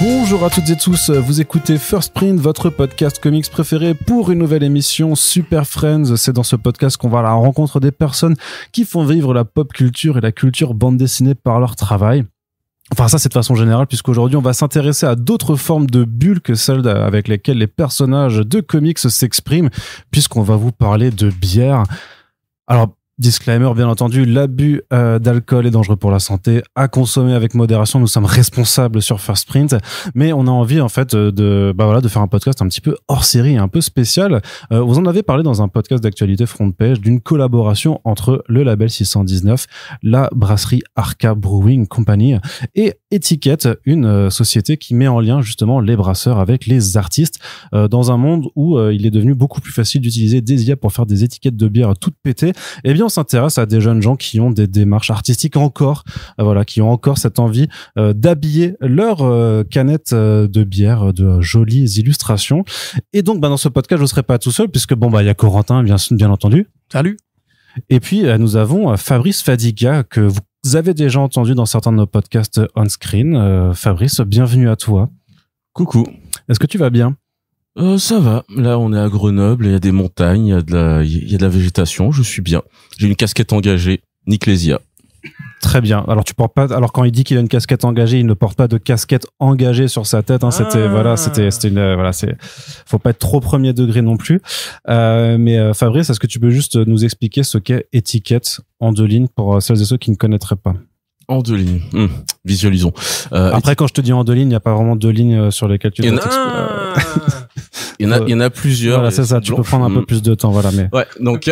Bonjour à toutes et tous, vous écoutez First Print, votre podcast comics préféré pour une nouvelle émission Super Friends. C'est dans ce podcast qu'on va à la rencontre des personnes qui font vivre la pop culture et la culture bande dessinée par leur travail. Enfin, ça, c'est de façon générale, puisqu'aujourd'hui, on va s'intéresser à d'autres formes de bulles que celles avec lesquelles les personnages de comics s'expriment, puisqu'on va vous parler de bière. Alors, disclaimer, bien entendu, l'abus d'alcool est dangereux pour la santé, à consommer avec modération. Nous sommes responsables sur First Print, mais on a envie en fait de faire un podcast un petit peu hors série, un peu spécial. Vous en avez parlé dans un podcast d'actualité Front Page d'une collaboration entre le label 619, la brasserie Arca Brewing Company et Etiquette, une société qui met en lien justement les brasseurs avec les artistes dans un monde où il est devenu beaucoup plus facile d'utiliser des IA pour faire des étiquettes de bière toutes pétées. Eh bien, on s'intéresse à des jeunes gens qui ont des démarches artistiques qui ont encore cette envie d'habiller leur canette de bière de jolies illustrations. Et donc, dans ce podcast, je ne serai pas tout seul puisque il y a Corentin, bien entendu. Salut. Et puis, nous avons Fabrice Fadiga que vous avez déjà entendu dans certains de nos podcasts on-screen. Fabrice, bienvenue à toi. Coucou. Est-ce que tu vas bien ? Ça va. Là, on est à Grenoble, il y a des montagnes, il y a de la végétation, je suis bien. J'ai une casquette engagée, Nick Lesia. Très bien. Alors tu portes pas. Alors quand il dit qu'il a une casquette engagée, il ne porte pas de casquette engagée sur sa tête. Hein. Faut pas être trop premier degré non plus. Mais Fabrice, est-ce que tu peux juste nous expliquer ce qu'est Etiquette en deux lignes pour celles et ceux qui ne connaîtraient pas? En deux lignes. Visualisons. Après, quand je te dis en deux lignes, il n'y a pas vraiment deux lignes sur lesquelles tu dois il y en a plusieurs. Voilà, c'est ça. Tu peux prendre un peu plus de temps, voilà. Mais ouais. Donc,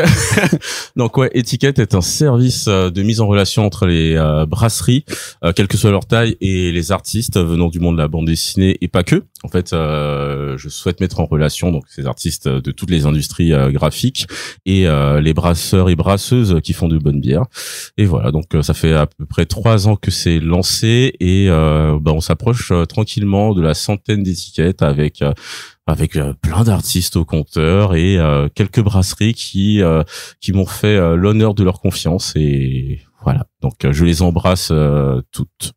Etiquette est un service de mise en relation entre les brasseries, quelle que soit leur taille, et les artistes venant du monde de la bande dessinée et pas que. En fait, je souhaite mettre en relation donc ces artistes de toutes les industries graphiques et les brasseurs et brasseuses qui font de bonnes bières. Et voilà. Donc, ça fait à peu près 3 ans que c'est lancé et on s'approche tranquillement de la centaine d'étiquettes avec plein d'artistes au compteur et quelques brasseries qui m'ont fait l'honneur de leur confiance et voilà. Donc je les embrasse toutes.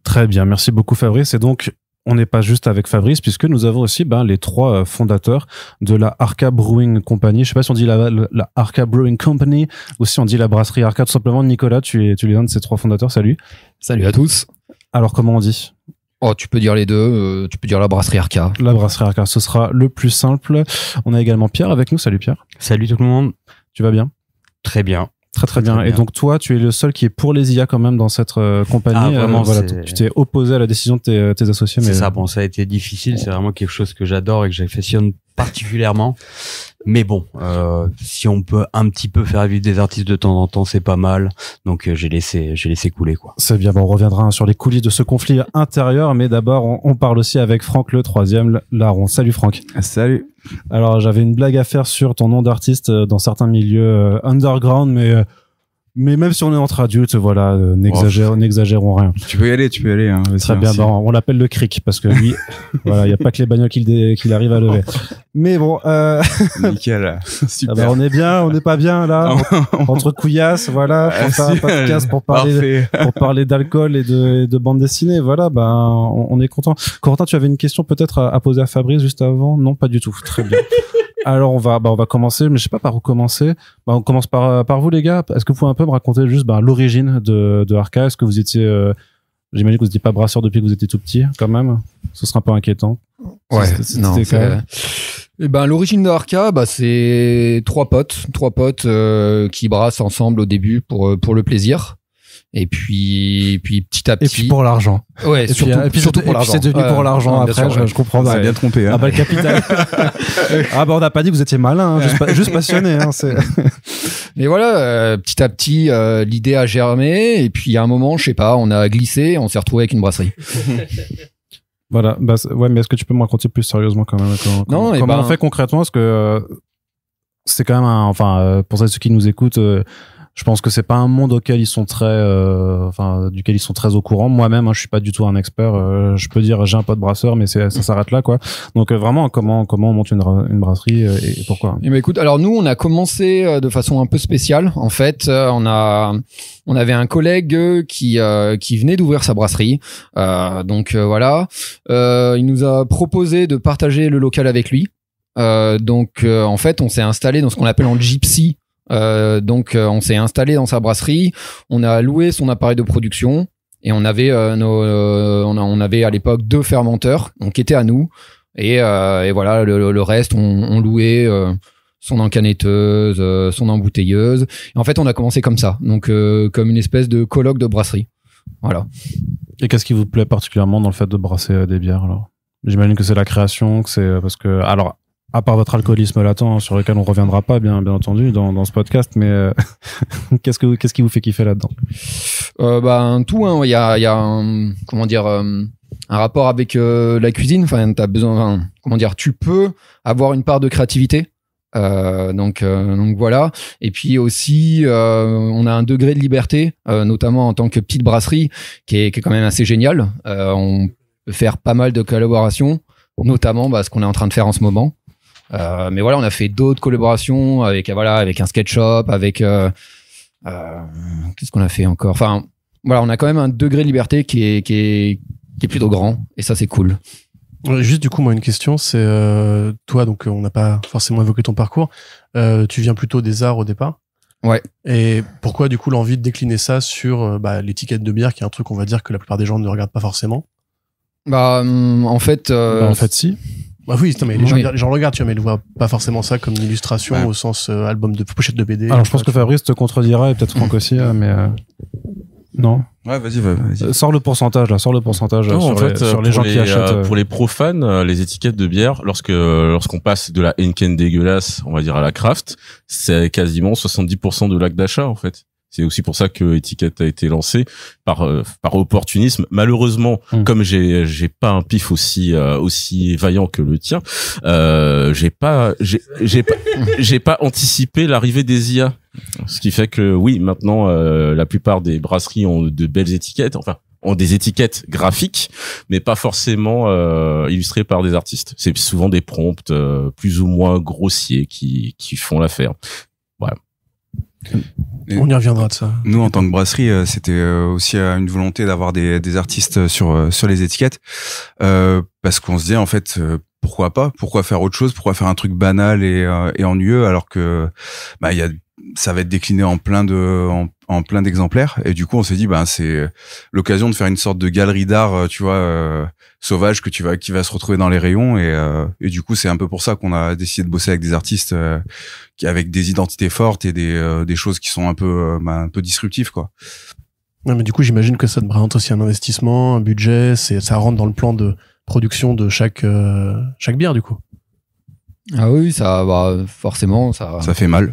Très bien, merci beaucoup Fabrice. Et donc on n'est pas juste avec Fabrice puisque nous avons aussi les 3 fondateurs de la Arca Brewing Company. Je sais pas si on dit la Arca Brewing Company ou si on dit la brasserie Arca tout simplement. Nicolas, tu es l'un de ces 3 fondateurs. Salut. Salut à tous. Alors comment on dit ? Oh, tu peux dire les deux, tu peux dire la brasserie Arca. La brasserie Arca, ce sera le plus simple. On a également Pierre avec nous. Salut Pierre. Salut tout le monde. Tu vas bien ? Très bien. Très bien. Et donc toi, tu es le seul qui est pour les IA quand même dans cette compagnie. Ah, vraiment, tu t'es opposé à la décision de tes associés. C'est ça, bon, ça a été difficile. C'est vraiment quelque chose que j'adore et que j'affectionne particulièrement. Mais bon, si on peut un petit peu faire vivre des artistes de temps en temps, c'est pas mal. Donc j'ai laissé couler quoi. C'est bien. Bon, on reviendra sur les coulisses de ce conflit intérieur, mais d'abord on parle aussi avec Franck le 3e larron. Salut Franck. Salut. Alors j'avais une blague à faire sur ton nom d'artiste dans certains milieux underground, mais même si on est entre adultes, voilà, n'exagérons rien. Tu peux y aller. Hein, très bien. On l'appelle le cric parce que lui, voilà, il y a pas que les bagnoles qu'il arrive à lever. Mais bon, nickel. Super. On est bien, on n'est pas bien là, entre couillasses, voilà, pour faire un podcast pour parler d'alcool et de bande dessinée. Voilà, on est content. Corentin, tu avais une question peut-être à poser à Fabrice juste avant? Non, pas du tout. Très bien. Alors on va commencer, mais je sais pas par où commencer. On commence par vous les gars. Est-ce que vous pouvez un peu me raconter juste l'origine de Arca? Est-ce que vous étiez, j'imagine que vous n'étiez pas brasseur depuis que vous étiez tout petit, quand même. Ce serait un peu inquiétant. Ouais. Non. L'origine de Arca, c'est trois potes qui brassent ensemble au début pour le plaisir. Et puis petit à petit. Et puis pour l'argent. Ouais, surtout pour l'argent. C'est devenu pour l'argent après, je comprends. Ça a bien trompé, hein. Le capital. On n'a pas dit que vous étiez malin, hein, juste passionné, hein, Mais voilà, petit à petit, l'idée a germé, et puis à un moment, je sais pas, on a glissé, on s'est retrouvé avec une brasserie. Voilà, mais est-ce que tu peux me raconter plus sérieusement quand même comment on fait concrètement? Parce que c'est quand même pour ceux qui nous écoutent, Je pense que c'est pas un monde auquel ils sont duquel ils sont très au courant. Moi-même, je suis pas du tout un expert. Je peux dire j'ai un pote brasseur, mais ça s'arrête là, quoi. Donc vraiment, comment on monte une brasserie et pourquoi? Eh ben, écoute, alors nous, on a commencé de façon un peu spéciale. En fait, on avait un collègue qui venait d'ouvrir sa brasserie. Voilà. Il nous a proposé de partager le local avec lui. En fait, on s'est installé dans ce qu'on appelle en gypsy. On s'est installé dans sa brasserie, on a loué son appareil de production et on avait on avait à l'époque 2 fermenteurs donc qui étaient à nous et voilà le reste on louait son encanetteuse, son embouteilleuse. Et en fait, on a commencé comme ça, donc comme une espèce de colloque de brasserie. Voilà. Et qu'est-ce qui vous plaît particulièrement dans le fait de brasser des bières alors? J'imagine que c'est la création, que c'est parce que alors à part votre alcoolisme latent sur lequel on reviendra pas bien entendu dans ce podcast, mais qu'est-ce qui vous fait kiffer là-dedans? Tout, hein. Il y a un rapport avec la cuisine. Enfin, t'as besoin. Tu peux avoir une part de créativité. Donc voilà. Et puis aussi, on a un degré de liberté, notamment en tant que petite brasserie, qui est quand même assez génial. On peut faire pas mal de collaborations, notamment ce qu'on est en train de faire en ce moment. Mais voilà, on a fait d'autres collaborations avec un sketch shop, avec qu'est-ce qu'on a fait encore? Enfin, voilà, on a quand même un degré de liberté qui est plutôt grand, et ça c'est cool. Juste du coup, moi une question, c'est toi, donc on n'a pas forcément évoqué ton parcours. Tu viens plutôt des arts au départ. Ouais. Et pourquoi du coup l'envie de décliner ça sur l'étiquette de bière, qui est un truc on va dire que la plupart des gens ne regardent pas forcément? En fait, si. Bah oui, mais les gens regardent, tu vois, mais ils ne voient pas forcément ça comme une illustration au sens album de pochette de BD. Alors je pense que Fabrice te contredira et peut-être Franck aussi, mais non. Ouais, vas-y. Sors le pourcentage sur les gens qui achètent. Pour les profanes, les étiquettes de bière, lorsqu'on passe de la Henken dégueulasse, on va dire à la craft, c'est quasiment 70% de l'acte d'achat en fait. C'est aussi pour ça que Étiquette a été lancé par opportunisme. Malheureusement, comme j'ai pas un pif aussi vaillant que le tien, j'ai pas anticipé l'arrivée des IA. Ce qui fait que oui, maintenant la plupart des brasseries ont de belles étiquettes, enfin ont des étiquettes graphiques, mais pas forcément illustrées par des artistes. C'est souvent des prompts plus ou moins grossiers qui font l'affaire. Voilà. On y reviendra de ça. Nous, en tant que brasserie, c'était aussi une volonté d'avoir des artistes sur les étiquettes, parce qu'on se disait en fait, pourquoi pas, pourquoi faire autre chose, pourquoi faire un truc banal et ennuyeux, alors que ça va être décliné en plein d'exemplaires, et du coup on s'est dit c'est l'occasion de faire une sorte de galerie d'art, tu vois, sauvage qui va se retrouver dans les rayons, et du coup c'est un peu pour ça qu'on a décidé de bosser avec des artistes avec des identités fortes et des choses qui sont un peu disruptives, quoi. Ouais, mais du coup j'imagine que ça te représente aussi un investissement, un budget, ça rentre dans le plan de production de chaque bière du coup. Ah oui, forcément ça fait mal.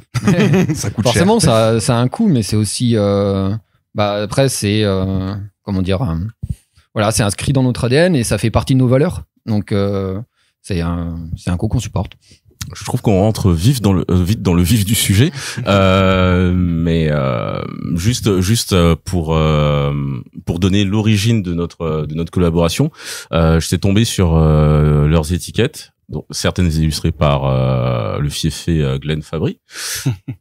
Ça coûte forcément, cher. ça a un coût, mais c'est aussi après c'est voilà, c'est inscrit dans notre ADN et ça fait partie de nos valeurs. Donc c'est un coût qu'on supporte. Je trouve qu'on rentre vite dans le vif du sujet, mais juste pour donner l'origine de notre collaboration, j'étais tombé sur leurs étiquettes. Donc, certaines illustrées par le fiefé Glenn Fabry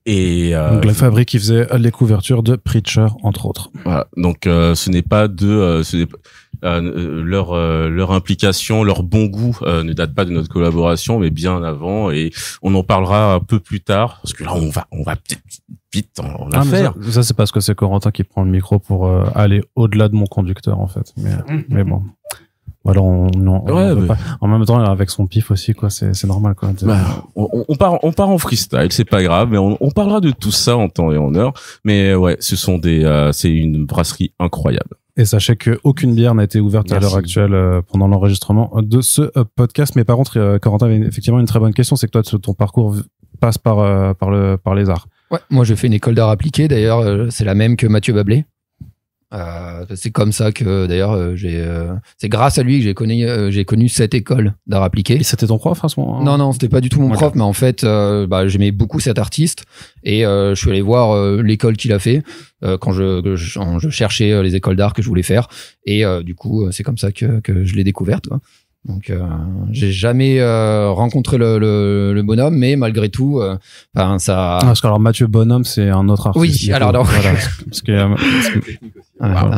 et Glenn Fabry qui faisait les couvertures de Preacher entre autres. Voilà. Donc ce n'est pas leur implication, leur bon goût ne date pas de notre collaboration, mais bien avant, et on en parlera un peu plus tard parce que là on va peut-être vite en affaire. Ça c'est parce que c'est Corentin qui prend le micro pour aller au-delà de mon conducteur en fait. Mais bon. Voilà, pas. En même temps, avec son pif aussi, quoi, c'est normal, quoi. On part en freestyle, c'est pas grave, mais on parlera de tout ça en temps et en heure. Mais ouais, c'est une brasserie incroyable. Et sachez qu'aucune bière n'a été ouverte à l'heure actuelle pendant l'enregistrement de ce podcast. Mais par contre, Corentin avait effectivement une très bonne question, c'est que toi, ton parcours passe par les arts. Ouais, moi j'ai fait une école d'art appliqué, d'ailleurs, c'est la même que Mathieu Bablé. C'est comme ça que d'ailleurs c'est grâce à lui que j'ai connu cette école d'art appliqué. Et c'était ton prof à ce moment? Non, c'était pas du tout mon prof, mais en fait, j'aimais beaucoup cet artiste et je suis allé voir l'école qu'il a fait quand je cherchais les écoles d'art que je voulais faire et du coup, c'est comme ça que je l'ai découverte. Quoi. Donc, j'ai jamais rencontré le bonhomme, mais malgré tout, ça. Parce que alors Mathieu Bonhomme, c'est un autre artiste. Oui, alors donc. Voilà, parce que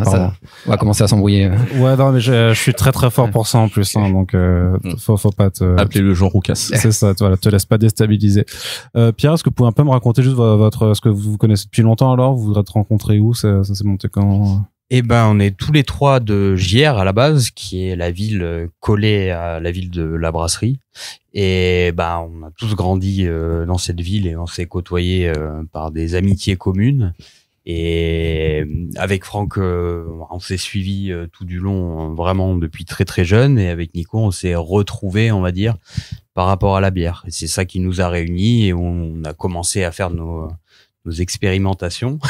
ça, on va commencer à s'embrouiller. Ouais, non, mais je suis très très fort pour ça en plus, hein, donc faut pas te. Appeler le Jean Roucas. C'est ça, voilà, te laisse pas déstabiliser. Pierre, est-ce que vous pouvez un peu me raconter juste ce que vous connaissez depuis longtemps alors? Vous vous êtes rencontrés où? Ça s'est monté quand? Eh ben, on est tous les trois de Gières à la base, qui est la ville collée à la ville de la Brasserie. Et ben, on a tous grandi dans cette ville et on s'est côtoyés par des amitiés communes. Et avec Franck, on s'est suivi tout du long, vraiment depuis très très jeune. Et avec Nico, on s'est retrouvés, on va dire, par rapport à la bière. Et c'est ça qui nous a réunis et on a commencé à faire nos expérimentations.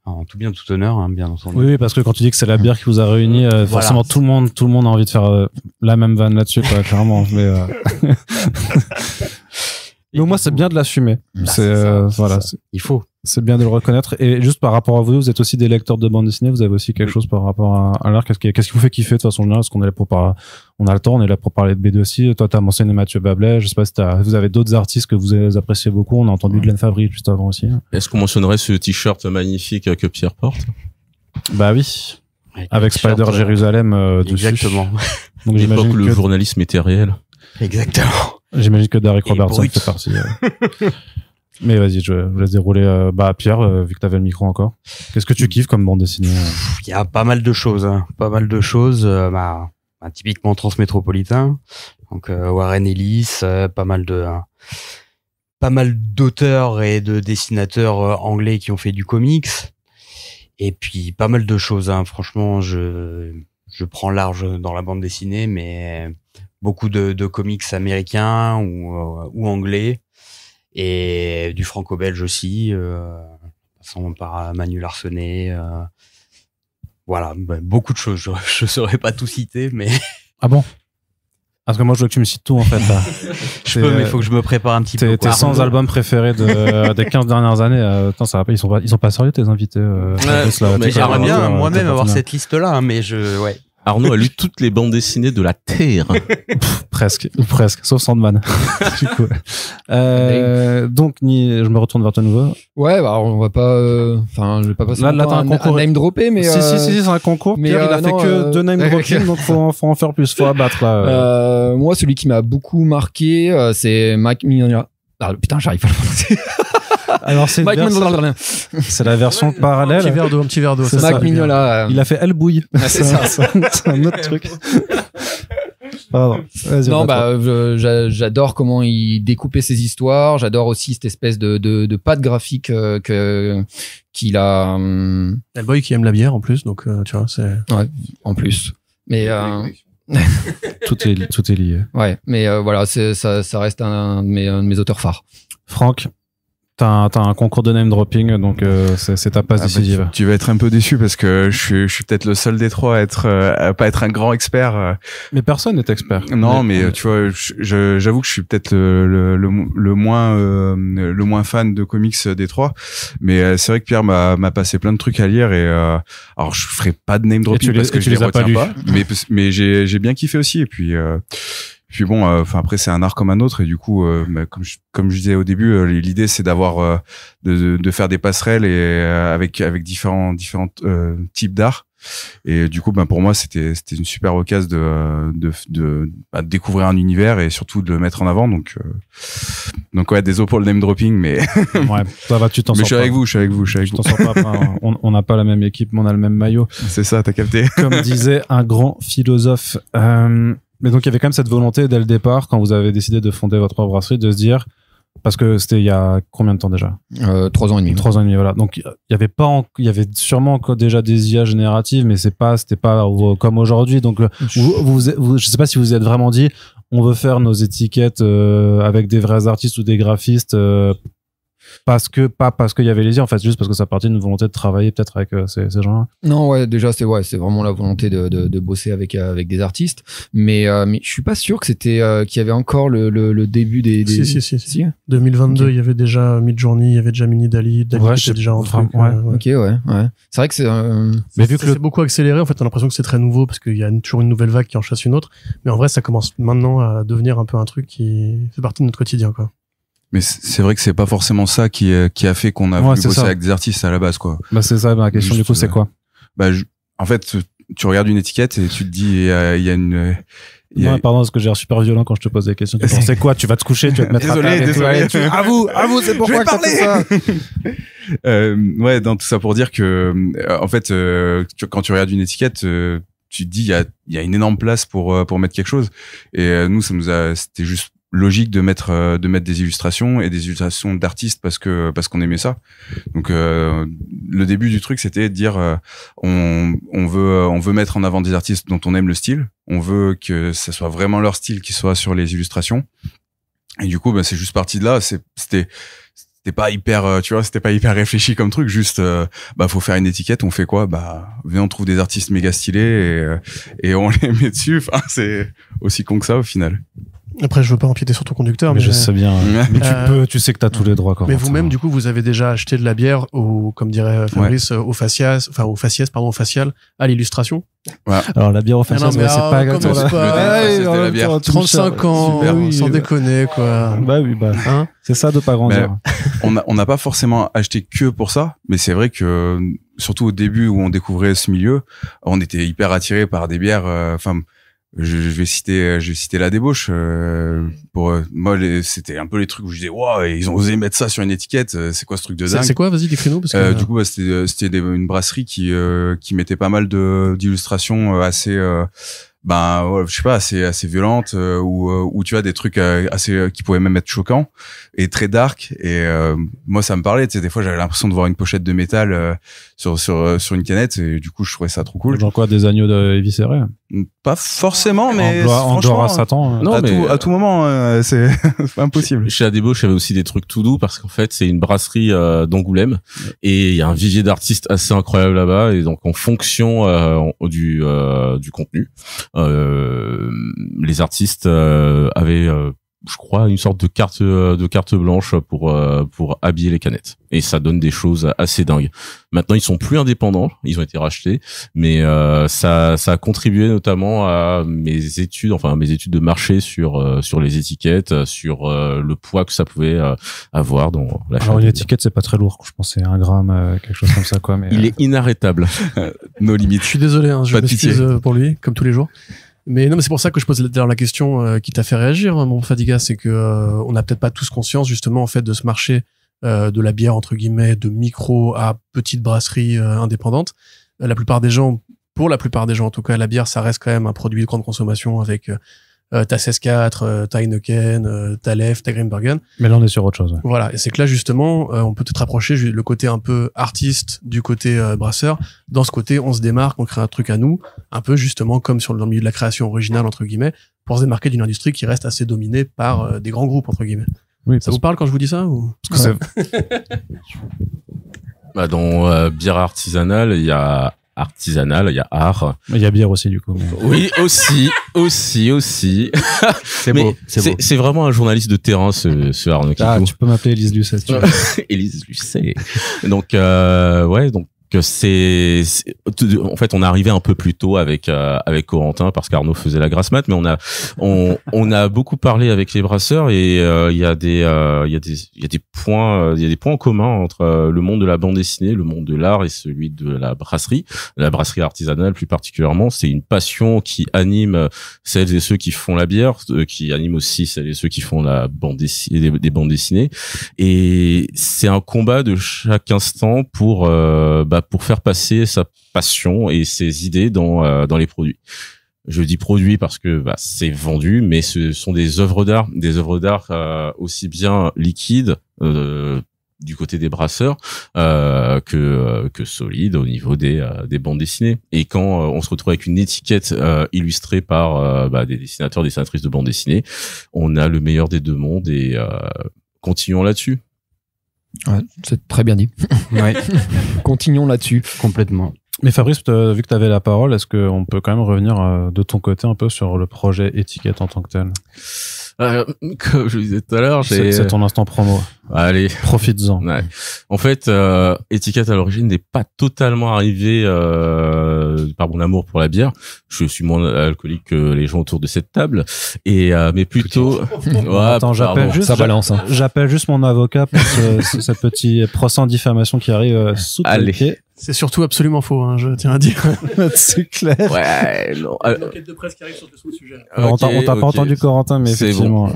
En tout bien, tout honneur, hein, bien entendu. Oui, parce que quand tu dis que c'est la bière qui vous a réunis, forcément tout le monde a envie de faire la même vanne là-dessus, quoi, clairement. Mais moi, c'est bien de l'assumer. Voilà, il faut. C'est bien de le reconnaître. Et juste par rapport à vous êtes aussi des lecteurs de bande dessinée. Vous avez aussi quelque chose par rapport à l'art. Qu'est-ce qui vous fait kiffer de façon générale? Parce qu'on est là on a le temps, on est là pour parler de BD aussi. Toi, t'as mentionné Mathieu Bablet. Je sais pas si vous avez d'autres artistes que vous appréciez beaucoup. On a entendu Glenn Fabry juste avant aussi. Est-ce qu'on mentionnerait ce t-shirt magnifique que Pierre porte? Bah oui. Avec Spider Jérusalem dessus. Exactement. Donc l'époque où le journalisme était réel. Exactement. J'imagine que Derek Robertson fait partie. Mais vas-y, je vous laisse dérouler. Pierre, vu que t'avais le micro encore. Qu'est-ce que tu kiffes comme bande dessinée? Il y a pas mal de choses, hein. Pas mal de choses. Typiquement Transmétropolitain. Donc Warren Ellis, pas mal d'auteurs et de dessinateurs anglais qui ont fait du comics. Et puis pas mal de choses, hein. Franchement, je prends large dans la bande dessinée, mais beaucoup de comics américains ou anglais. Et du franco-belge aussi, passant par Manu Larsenet, voilà, beaucoup de choses. Je saurais pas tout citer, mais ah bon? Parce que moi je veux que tu me cites tout en fait là. Je peux, mais il faut que je me prépare un petit peu. Tes 100 albums préférés des 15 dernières années. Attends, ça va pas, ils sont pas sérieux tes invités. Mais j'aimerais bien moi-même avoir cette liste-là, hein, mais ouais. Arnaud a lu toutes les bandes dessinées de la Terre. Presque, sauf Sandman. Du coup. Donc, je me retourne vers toi nouveau. Ouais, on va pas, je vais pas passer là t'as un concours. name dropper, mais si, c'est un concours. Mais Pierre, il a fait que 2 name dropping, donc faut en faire plus, faut abattre, là. Moi, celui qui m'a beaucoup marqué, c'est Mike Mignola. Ah, putain, j'arrive pas à le prononcer. Alors c'est la version parallèle. Un petit verre d'eau. C'est Mike Mignola. Il a fait Elle bouille. C'est ça. C'est un autre truc. Pardon. Non, j'adore comment il découpait ses histoires. J'adore aussi cette espèce de patte graphique qu'il a. Hellboy qui aime la bière en plus, donc tu vois, c'est. Ouais, en plus. Mais tout est lié. Ouais, mais voilà, ça reste un de mes auteurs phares. Franck, t'as un concours de name dropping, donc c'est ta passe décisive. Tu vas être un peu déçu parce que je suis peut-être le seul des trois à pas être un grand expert. Mais personne n'est expert. Non, mais tu vois, j'avoue que je suis peut-être le moins fan de comics des trois. Mais c'est vrai que Pierre m'a passé plein de trucs à lire et alors je ferai pas de name dropping parce que je les retiens pas. Mais j'ai bien kiffé aussi et puis bon, après c'est un art comme un autre et du coup, comme je disais au début, l'idée c'est d'avoir de faire des passerelles et avec différents types d'art. Et du coup, pour moi c'était une super occasion de découvrir un univers et surtout de le mettre en avant. Donc ouais, désolé pour le name dropping, mais ouais, ça va, tu t'en sors. Mais je suis avec vous. Je t'en sors pas. Après, on n'a pas la même équipe, mais on a le même maillot. C'est ça, t'as capté. Comme disait un grand philosophe. Mais donc il y avait quand même cette volonté dès le départ, quand vous avez décidé de fonder votre propre brasserie, de se dire, parce que c'était il y a combien de temps déjà? 3 ans et demi. 3 ans et demi, voilà. Donc il y avait sûrement déjà des IA génératives, mais c'était pas comme aujourd'hui. Donc vous, je sais pas si vous vous êtes vraiment dit, on veut faire nos étiquettes avec des vrais artistes ou des graphistes. Parce qu'il y avait les yeux, en fait, juste parce que ça partait d'une volonté de travailler peut-être avec ces gens-là. Non, ouais, déjà c'est vraiment la volonté de bosser avec des artistes, mais je suis pas sûr que c'était qu'il y avait encore le début des Si. 2022, il y avait déjà Midjourney, il y avait déjà Mini Dali Ouais, était déjà en truc. ouais. Ok, ouais. C'est vrai que c'est Mais vu que c'est beaucoup accéléré, en fait, on a l'impression que c'est très nouveau parce qu'il y a toujours une nouvelle vague qui en chasse une autre, mais en vrai, ça commence maintenant à devenir un peu un truc qui fait partie de notre quotidien, quoi. Mais c'est vrai que c'est pas forcément ça qui a fait qu'on a voulu bosser avec des artistes à la base, quoi. Bah, c'est ça, ma question, Juste, du coup, c'est quoi? Bah, en fait, tu regardes une étiquette et tu te dis, il y a une... Non, pardon, parce que j'ai l'air super violent quand je te pose des questions. Tu penses, c'est quoi? Tu vas te coucher, tu vas te mettre à table. Désolé. À vous, c'est pourquoi que t'as fait ça? Ouais, dans tout ça pour dire que, en fait, quand tu regardes une étiquette, tu te dis, il y a une énorme place pour mettre quelque chose. Et nous, c'était juste logique de mettre des illustrations et des illustrations d'artistes parce qu'on aimait ça. Donc le début du truc, c'était de dire on veut mettre en avant des artistes dont on aime le style, on veut que ça soit vraiment leur style qui soit sur les illustrations. Et du coup, c'est juste parti de là, c'était pas hyper c'était pas hyper réfléchi comme truc, juste faut faire une étiquette, on fait quoi? Venez, on trouve des artistes méga stylés et on les met dessus. Enfin, c'est aussi con que ça au final. Après, je veux pas empiéter sur ton conducteur, mais je sais bien. Mais tu sais que t'as tous les droits, quoi. Mais vous-même, du coup, vous avez déjà acheté de la bière comme dirait Fabrice, au facial, à l'illustration. Ouais. Alors, la bière au faciès, c'est pas exactement la bière. 35 ans, Super, oui, sans déconner, quoi. Bah oui, hein, c'est ça de pas grandir. On n'a pas forcément acheté que pour ça, mais c'est vrai que, surtout au début où on découvrait ce milieu, on était hyper attirés par des bières, je vais citer la débauche pour moi c'était un peu les trucs où je disais waouh, ils ont osé mettre ça sur une étiquette, c'est quoi ce truc de dingue. C'est quoi, vas-y, décris-nous parce que du coup c'était une brasserie qui mettait pas mal d'illustrations assez je sais pas, assez violente, ou tu vois des trucs assez qui pouvaient même être choquants et très dark. Et moi ça me parlait, tu sais, des fois j'avais l'impression de voir une pochette de métal sur une canette, et du coup je trouvais ça trop cool. Genre quoi, des agneaux éviscérés? Pas forcément, mais Andorre à Satan. Non, à tout moment, c'est impossible. Chez la débauche, il y avait aussi des trucs tout doux parce qu'en fait, c'est une brasserie d'Angoulême et il y a un vivier d'artistes assez incroyable là-bas, et donc en fonction du contenu, les artistes avaient je crois une sorte de carte blanche pour habiller les canettes, et ça donne des choses assez dingues. Maintenant, ils sont plus indépendants, ils ont été rachetés, mais ça a contribué notamment à mes études de marché sur les étiquettes, sur le poids que ça pouvait avoir dans la. Alors une étiquette, c'est pas très lourd, je pense c'est 1 gramme, quelque chose comme ça, quoi. Mais il est inarrêtable. Nos limites. Je suis désolé, hein, je m'excuse pour lui, comme tous les jours. Mais non, mais c'est pour ça que je pose d'ailleurs la question qui t'a fait réagir, mon Fadiga, c'est que on n'a peut-être pas tous conscience justement en fait de ce marché de la bière entre guillemets de micro à petite brasserie indépendante. Pour la plupart des gens en tout cas, la bière ça reste quand même un produit de grande consommation avec ta 16-4, ta Heineken, ta Lef, ta Grimbergen. Mais là on est sur autre chose. Ouais. Voilà, et c'est que là justement on peut peut-être rapprocher le côté un peu artiste du côté brasseur. Dans ce côté on se démarque, on crée un truc à nous, un peu justement comme sur le milieu de la création originale entre guillemets, pour se démarquer d'une industrie qui reste assez dominée par des grands groupes entre guillemets. Oui, ça vous parle quand je vous dis ça ou... Parce que dans bière artisanale, il y a art. Il y a bière aussi, du coup. Mais... Oui, aussi. C'est beau, c'est vraiment un journaliste de terrain, ce Arnaud Kikou. Ah, tu peux m'appeler Élise Lucet. Élise Lucet. Donc, en fait, on est arrivé un peu plus tôt avec Corentin parce qu'Arnaud faisait la grasse mat, mais on a beaucoup parlé avec les brasseurs, et il y a des points en commun entre le monde de la bande dessinée, le monde de l'art, et celui de la brasserie artisanale plus particulièrement. C'est une passion qui anime celles et ceux qui font la bière, qui anime aussi celles et ceux qui font la bande dessinée, des bandes dessinées, et c'est un combat de chaque instant pour faire passer sa passion et ses idées dans les produits. Je dis produits parce que c'est vendu, mais ce sont des œuvres d'art aussi bien liquides du côté des brasseurs que solides au niveau des bandes dessinées. Et quand on se retrouve avec une étiquette illustrée par des dessinateurs, dessinatrices de bandes dessinées, on a le meilleur des deux mondes, et continuons là-dessus. Ouais, c'est très bien dit. Ouais, Continuons là-dessus. complètement. Mais Fabrice, vu que tu avais la parole, est-ce qu'on peut quand même revenir de ton côté un peu sur le projet étiquette en tant que tel? Comme je le disais tout à l'heure, C'est ton instant promo. Allez. Profites-en. Ouais. En fait, étiquette à l'origine n'est pas totalement arrivé par mon amour pour la bière. Je suis moins alcoolique que les gens autour de cette table, et mais plutôt. Ouais, Attends, Ça balance. Hein. J'appelle juste mon avocat pour ce petit procès en diffamation qui arrive sous tes pieds. C'est surtout absolument faux, hein, je tiens à dire. C'est clair. Ouais, non. Une enquête de presse qui arrive sur le sujet. Alors, on t'a pas entendu Corentin, mais C'est effectivement.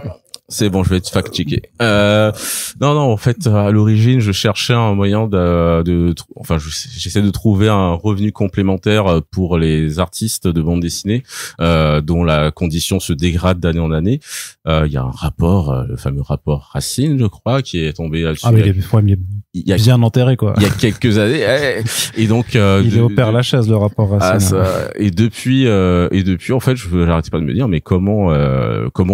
C'est bon, je vais être fact-checké. Non, en fait, à l'origine, je cherchais un moyen j'essaie de trouver un revenu complémentaire pour les artistes de bande dessinée, dont la condition se dégrade d'année en année. Il y a un rapport, le fameux rapport Racine, je crois, qui est tombé là-dessus. Ah, mais il est bien enterré, quoi. Il y a quelques années. Et donc, il est au Père Lachaise, le rapport Racine. Et depuis, en fait, j'arrêtais pas de me dire, mais comment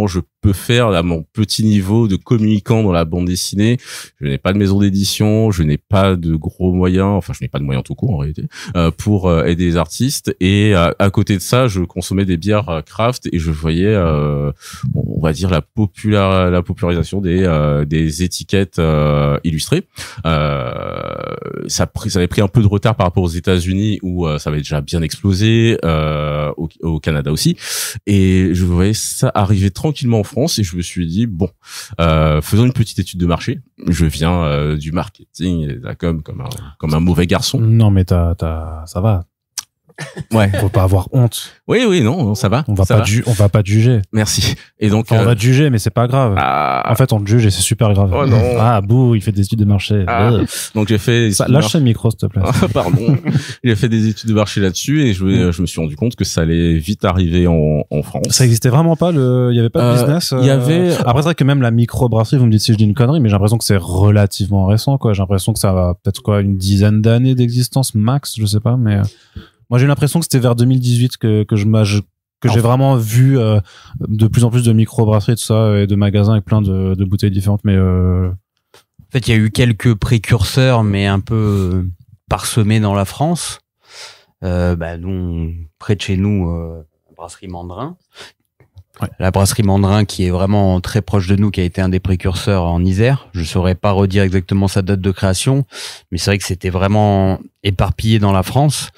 je peux faire à mon petit niveau de communicant dans la bande dessinée. Je n'ai pas de maison d'édition, je n'ai pas de gros moyens, enfin je n'ai pas de moyens tout court en réalité, pour aider les artistes. Et à côté de ça, je consommais des bières craft et je voyais, on va dire, la popularisation des étiquettes illustrées. Ça avait pris un peu de retard par rapport aux États-Unis où ça avait déjà bien explosé, au Canada aussi. Et je voyais ça arriver tranquillement en France et je me suis dit bon, faisons une petite étude de marché. Je viens du marketing et de la com comme un mauvais garçon. Non, mais ça va. Ouais. Faut pas avoir honte. Oui, non, ça va. On va pas te juger. Merci. Et donc, on va te juger, mais c'est pas grave. En fait, on te juge et c'est super grave. Oh non. Ah, bouh, il fait des études de marché. Donc j'ai fait. Lâche le micro, s'il te plaît. Pardon. J'ai fait des études de marché là-dessus et je me suis rendu compte que ça allait vite arriver en France. Ça existait vraiment pas il y avait pas de business. Il y avait. Après, c'est vrai que même la microbrasserie, vous me dites si je dis une connerie, mais j'ai l'impression que c'est relativement récent, quoi. J'ai l'impression que ça va peut-être une dizaine d'années d'existence max, je sais pas, mais. Moi, j'ai l'impression que c'était vers 2018 que j'ai vraiment vu de plus en plus de microbrasseries, tout ça, et de magasins avec plein de bouteilles différentes. Mais en fait, il y a eu quelques précurseurs, mais un peu parsemés dans la France. Nous, près de chez nous, la brasserie Mandrin. Ouais. La brasserie Mandrin, qui est vraiment très proche de nous, qui a été un des précurseurs en Isère. Je saurais pas redire exactement sa date de création, mais c'est vrai que c'était vraiment éparpillé dans la France.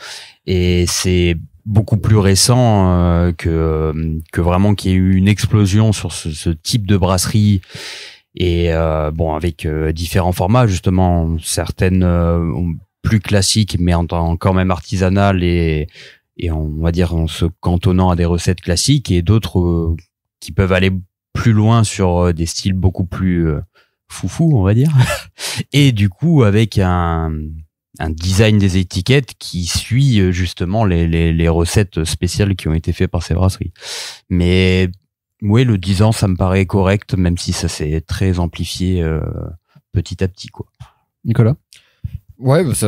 Et c'est beaucoup plus récent que vraiment qu'il y ait eu une explosion sur ce type de brasserie et avec différents formats, justement, certaines plus classiques mais en tant quand même artisanales et on va dire en se cantonnant à des recettes classiques, et d'autres qui peuvent aller plus loin sur des styles beaucoup plus foufou, on va dire. Et du coup avec un design des étiquettes qui suit justement les recettes spéciales qui ont été faites par ces brasseries. Mais oui, le 10 ans, ça me paraît correct, même si ça s'est très amplifié petit à petit, quoi. Nicolas? Ouais, c'est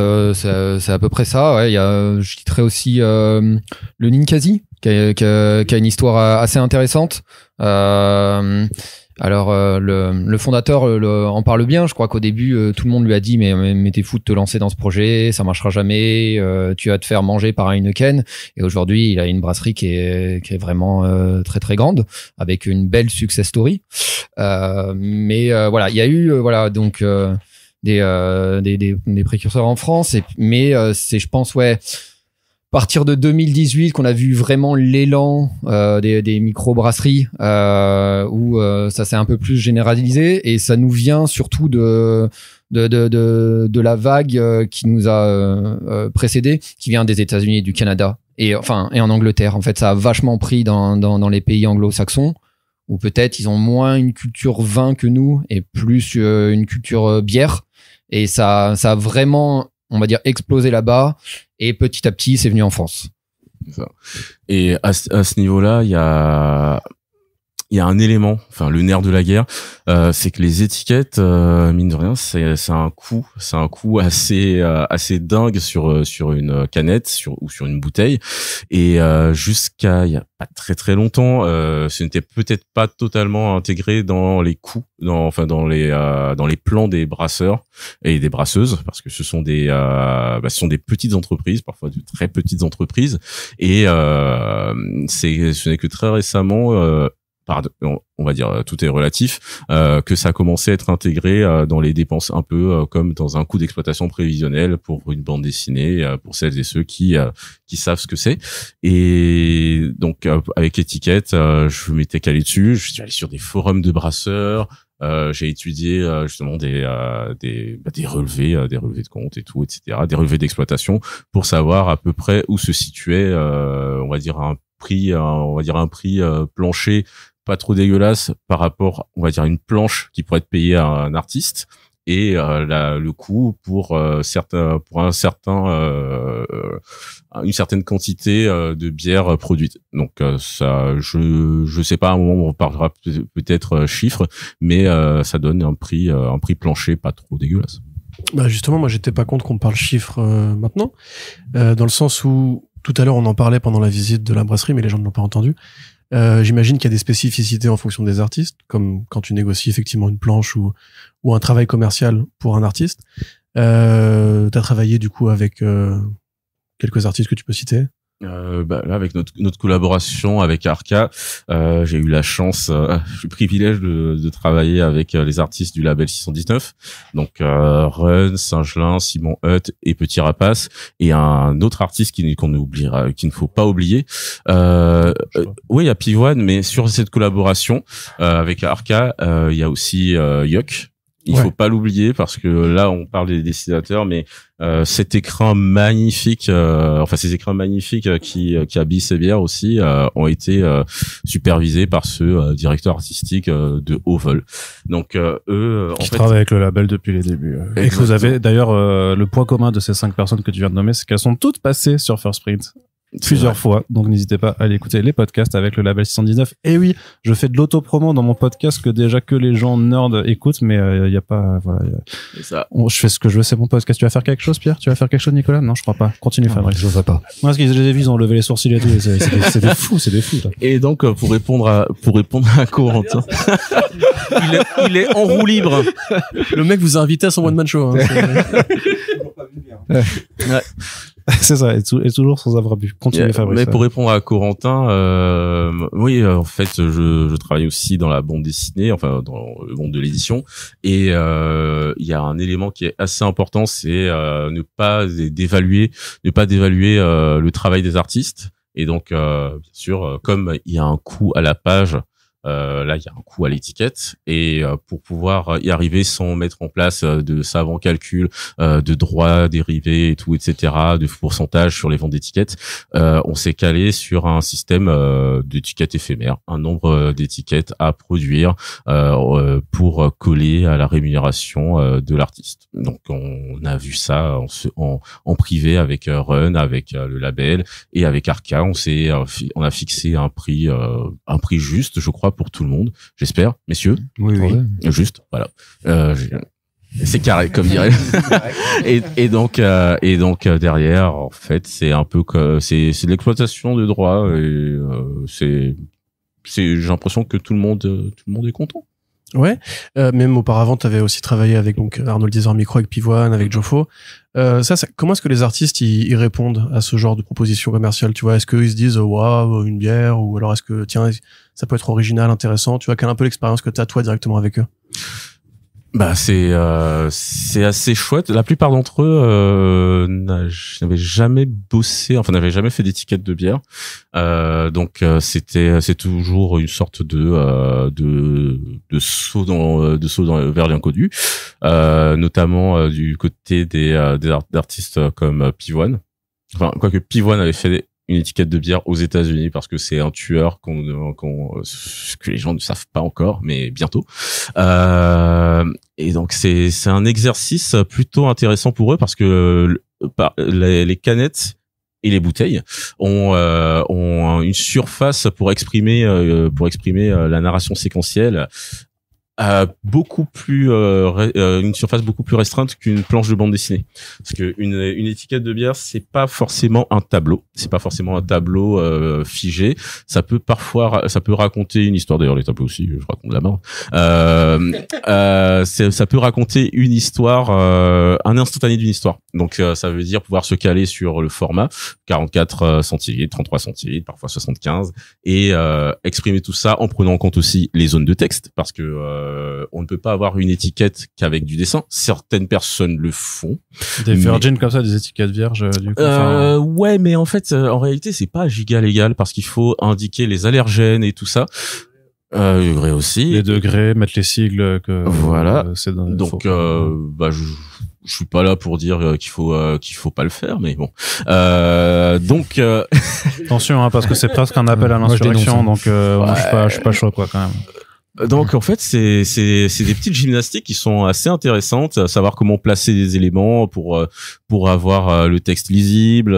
à peu près ça. Ouais, je citerai aussi le Ninkasi, qui a une histoire assez intéressante. Alors le fondateur en parle bien. Je crois qu'au début tout le monde lui a dit mais t'es fou de te lancer dans ce projet, ça marchera jamais, tu vas te faire manger par un Heineken. Et aujourd'hui il a une brasserie qui est vraiment très très grande, avec une belle success story. Mais voilà, il y a eu donc des précurseurs en France, mais c'est, je pense, à partir de 2018 qu'on a vu vraiment l'élan des microbrasseries où ça s'est un peu plus généralisé, et ça nous vient surtout de la vague qui nous a précédé, qui vient des États-Unis et du Canada et en Angleterre. En fait, ça a vachement pris dans les pays anglo-saxons, où peut-être ils ont moins une culture vin que nous et plus une culture bière, et ça a vraiment, on va dire, explosé là-bas, et petit à petit c'est venu en France. Ça. Et à ce niveau-là, il y a il y a un élément, enfin le nerf de la guerre, c'est que les étiquettes, mine de rien, c'est un coût assez dingue sur une canette ou sur une bouteille, et jusqu'à il y a pas très très longtemps, ce n'était peut-être pas totalement intégré dans les coûts, dans les plans des brasseurs et des brasseuses, parce que ce sont des petites entreprises, parfois de très petites entreprises, et ce n'est que très récemment, on va dire, tout est relatif, que ça a commencé à être intégré dans les dépenses, un peu comme dans un coût d'exploitation prévisionnel pour une bande dessinée, pour celles et ceux qui savent ce que c'est. Et donc avec Étiquette, je m'étais calé dessus, je suis allé sur des forums de brasseurs, j'ai étudié justement des relevés de compte et tout, etc., des relevés d'exploitation, pour savoir à peu près où se situait, on va dire un prix plancher pas trop dégueulasse par rapport, on va dire, une planche qui pourrait être payée à un artiste, et le coût pour une certaine quantité de bière produite. Donc ça, je sais pas, à un moment on parlera peut-être chiffres, mais ça donne un prix plancher pas trop dégueulasse. Bah justement, moi j'étais pas contre qu'on parle chiffres maintenant, dans le sens où tout à l'heure on en parlait pendant la visite de la brasserie, mais les gens ne l'ont pas entendu. J'imagine qu'il y a des spécificités en fonction des artistes, comme quand tu négocies effectivement une planche ou un travail commercial pour un artiste. T'as travaillé du coup avec quelques artistes que tu peux citer? Là, avec notre collaboration avec Arca, j'ai eu la chance, le privilège de travailler avec les artistes du label 619, donc Run, Singelin, Simon Hutt et Petit Rapace, et un autre artiste qu'il ne faut pas oublier. Oui, il y a Pivoine, mais sur cette collaboration avec Arca, il y a aussi Yuck. Il faut pas l'oublier, parce que là on parle des dessinateurs, mais cet écrin magnifique, ces écrins magnifiques qui habillent ces bières aussi, ont été supervisés par ce directeur artistique de haut vol. Donc eux, qui travaillent avec le label depuis les débuts. Et que vous avez d'ailleurs le point commun de ces 5 personnes que tu viens de nommer, c'est qu'elles sont toutes passées sur First Print plusieurs fois, donc n'hésitez pas à aller écouter les podcasts avec le label 619. Et oui, je fais de l'auto-promo dans mon podcast que les gens nerds écoutent, mais il y a pas, voilà. Je fais ce que je veux, c'est mon podcast. Tu vas faire quelque chose, Pierre? Tu vas faire quelque chose, Nicolas? Non, je crois pas. Continue, Fabrice. Je vois pas. Moi, parce qu'ils les ai vus, ils ont levé les sourcils et tout. C'est des fous, là. Et donc, pour répondre à Corentin, il est en roue libre. Le mec vous a invité à son one-man show, hein. Ouais. C'est ça, et toujours sans avoir bu. Continue, Fabrice. Mais pour répondre à Corentin, oui, en fait, je travaille aussi dans la bande dessinée, enfin dans le monde de l'édition, et il y a un élément qui est assez important, c'est ne pas dévaluer le travail des artistes. Et donc, bien sûr, comme il y a un coût à la page, là, il y a un coût à l'étiquette, et pour pouvoir y arriver sans mettre en place de savants calculs de droits dérivés et tout, etc., de pourcentage sur les ventes d'étiquettes, on s'est calé sur un système d'étiquettes éphémères, un nombre d'étiquettes à produire pour coller à la rémunération de l'artiste. Donc, on a vu ça en privé avec Run, avec le label, et avec Arca. On a fixé un prix juste, je crois, pour tout le monde, j'espère, messieurs. Oui. Juste, voilà. C'est carré, comme dirait. et donc derrière, en fait, c'est un peu c'est de l'exploitation de droits, et j'ai l'impression que tout le monde est content. Ouais, même auparavant, tu avais aussi travaillé avec donc Arnaud Dieser Micro, avec Pivoine, avec Jofo. Comment est-ce que les artistes ils répondent à ce genre de propositions commerciales? Tu vois, est-ce qu'ils se disent waouh, une bière, ou alors est-ce que tiens, ça peut être original, intéressant? Tu vois, quelle est un peu l'expérience que tu as toi directement avec eux? Bah c'est assez chouette. La plupart d'entre eux n'avaient jamais n'avaient jamais fait d'étiquette de bière. Donc c'est toujours une sorte de saut vers l'inconnu, notamment du côté des artistes comme Pivoine. Enfin, quoique Pivoine avait fait une étiquette de bière aux États-Unis, parce que c'est un tueur que les gens ne savent pas encore, mais bientôt. Et donc c'est un exercice plutôt intéressant pour eux, parce que les canettes et les bouteilles ont une surface pour exprimer la narration séquentielle beaucoup plus une surface beaucoup plus restreinte qu'une planche de bande dessinée, parce que une étiquette de bière, c'est pas forcément un tableau figé. Ça peut raconter une histoire, d'ailleurs les tableaux aussi, je raconte la mort. Ça peut raconter une histoire, un instantané d'une histoire. Donc ça veut dire pouvoir se caler sur le format 44 centilitres, 33 centilitres, parfois 75, et exprimer tout ça en prenant en compte aussi les zones de texte, parce que on ne peut pas avoir une étiquette qu'avec du dessin. Certaines personnes le font. Des virgins comme ça, des étiquettes vierges, du coup. Ouais, mais en fait, en réalité, c'est pas giga légal parce qu'il faut indiquer les allergènes et tout ça. Degrés aussi. Les degrés, mettre les sigles que. Voilà. Donc, je suis pas là pour dire qu'il faut pas le faire, mais bon. Donc attention, hein, parce que c'est presque un appel à l'insurrection, donc moi, je suis pas chaud, quoi, quand même. Donc en fait c'est des petites gymnastiques qui sont assez intéressantes, savoir comment placer des éléments pour avoir le texte lisible,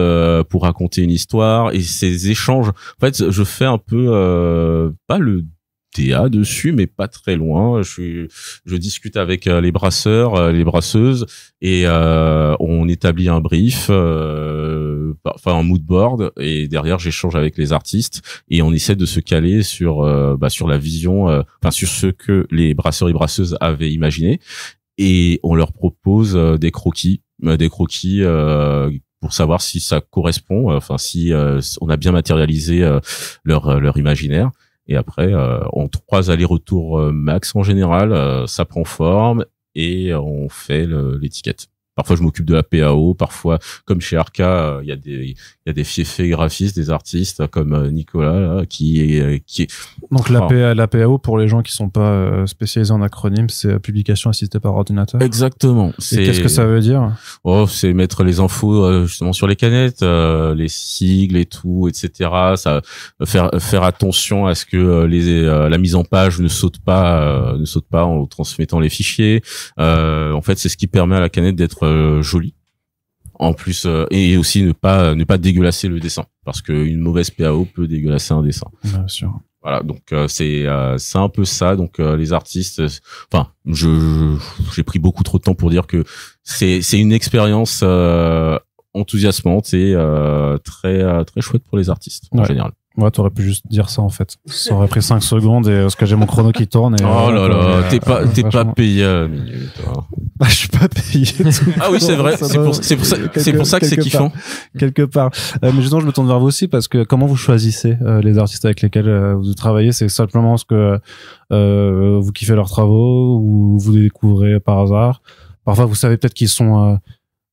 pour raconter une histoire, et ces échanges. En fait, je fais un peu pas le DA dessus, mais pas très loin. Je discute avec les brasseurs, les brasseuses, et on établit un brief, un mood board, et derrière j'échange avec les artistes et on essaie de se caler sur la vision, sur ce que les brasseurs et brasseuses avaient imaginé, et on leur propose des croquis pour savoir si ça correspond, si on a bien matérialisé leur imaginaire. Et après, en 3 allers-retours max en général, ça prend forme et on fait l'étiquette. Parfois, je m'occupe de la PAO. Parfois, comme chez Arca, il y a des fiefés graphistes, des artistes comme Nicolas là, qui est. Donc la PAO, pour les gens qui sont pas spécialisés en acronymes, c'est publication assistée par ordinateur. Exactement. Qu'est-ce que ça veut dire? C'est mettre les infos justement sur les canettes, les sigles et tout, etc. Ça faire attention à ce que la mise en page ne saute pas en transmettant les fichiers. En fait, c'est ce qui permet à la canette d'être jolie. En plus, et aussi ne pas dégueulasser le dessin, parce qu'une mauvaise PAO peut dégueulasser un dessin. Bien sûr. Voilà, donc c'est un peu ça. Donc les artistes, j'ai pris beaucoup trop de temps pour dire que c'est une expérience enthousiasmante et très très chouette pour les artistes en général. Ouais, t'aurais pu juste dire ça en fait. Ça aurait pris 5 secondes et parce que j'ai mon chrono qui tourne. Et, oh là là, t'es pas payé à la minute. Bah, je suis pas payé. Ah oui, c'est vrai. C'est pour ça que c'est kiffant. Quelque part. Mais justement, je me tourne vers vous aussi parce que comment vous choisissez les artistes avec lesquels vous travaillez? C'est simplement ce que vous kiffez leurs travaux ou vous les découvrez par hasard? Parfois, vous savez peut-être qu'ils sont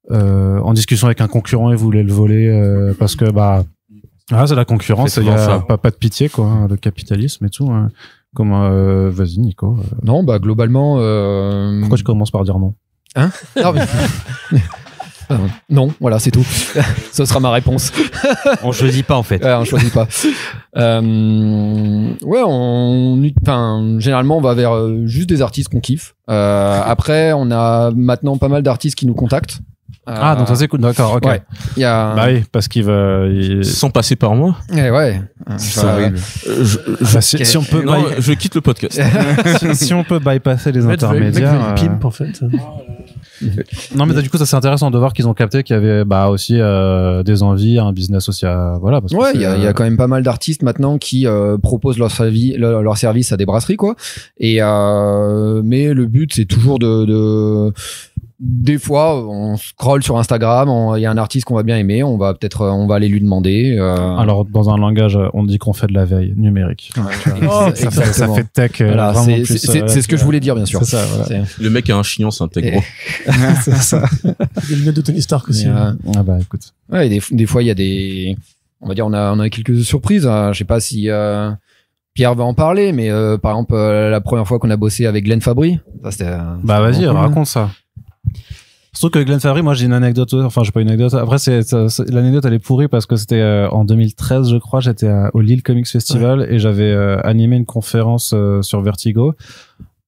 en discussion avec un concurrent et vous voulez le voler parce que c'est la concurrence, il y a pas de pitié, quoi, hein, le capitalisme et tout. Hein. Comme vas-y, Nico. Non, globalement. Pourquoi tu commences par dire non? Hein? Non, mais... non, voilà, c'est tout. Ce sera ma réponse. On choisit pas en fait. Ouais, on choisit pas. Généralement, on va vers juste des artistes qu'on kiffe. Après, on a maintenant pas mal d'artistes qui nous contactent. Donc ça c'est cool, d'accord, ok. Ouais. Bah oui, parce qu'il va... Sans passer par moi. Ouais. C'est horrible. Si on peut... Non, je quitte le podcast. si on peut bypasser les intermédiaires... Pimp, en fait. Non, mais du coup, ça c'est intéressant de voir qu'ils ont capté qu'il y avait aussi des envies, un business aussi à... Voilà, parce que il y a quand même pas mal d'artistes maintenant qui proposent leur service à des brasseries, quoi. Et mais le but, c'est toujours des fois, on scrolle sur Instagram, il y a un artiste qu'on va bien aimer, on va aller lui demander. Alors, dans un langage, on dit qu'on fait de la veille numérique. Ouais. Ça fait tech. Voilà, c'est ce que je voulais dire, bien sûr. C'est ça, voilà. Le mec a un chignon, c'est un tech gros. C'est ça. Il y a le de Tony Stark aussi. Écoute. Ouais, des fois, il y a des... On va dire, on a quelques surprises. Hein. Je sais pas si... Pierre va en parler, mais par exemple, la première fois qu'on a bossé avec Glenn Fabry, ça c'était... Vas-y, raconte ça. Surtout que Glenn Fabry, moi j'ai une anecdote, enfin j'ai pas une anecdote, après l'anecdote elle est pourrie parce que c'était en 2013 je crois, j'étais au Lille Comics Festival et j'avais animé une conférence sur Vertigo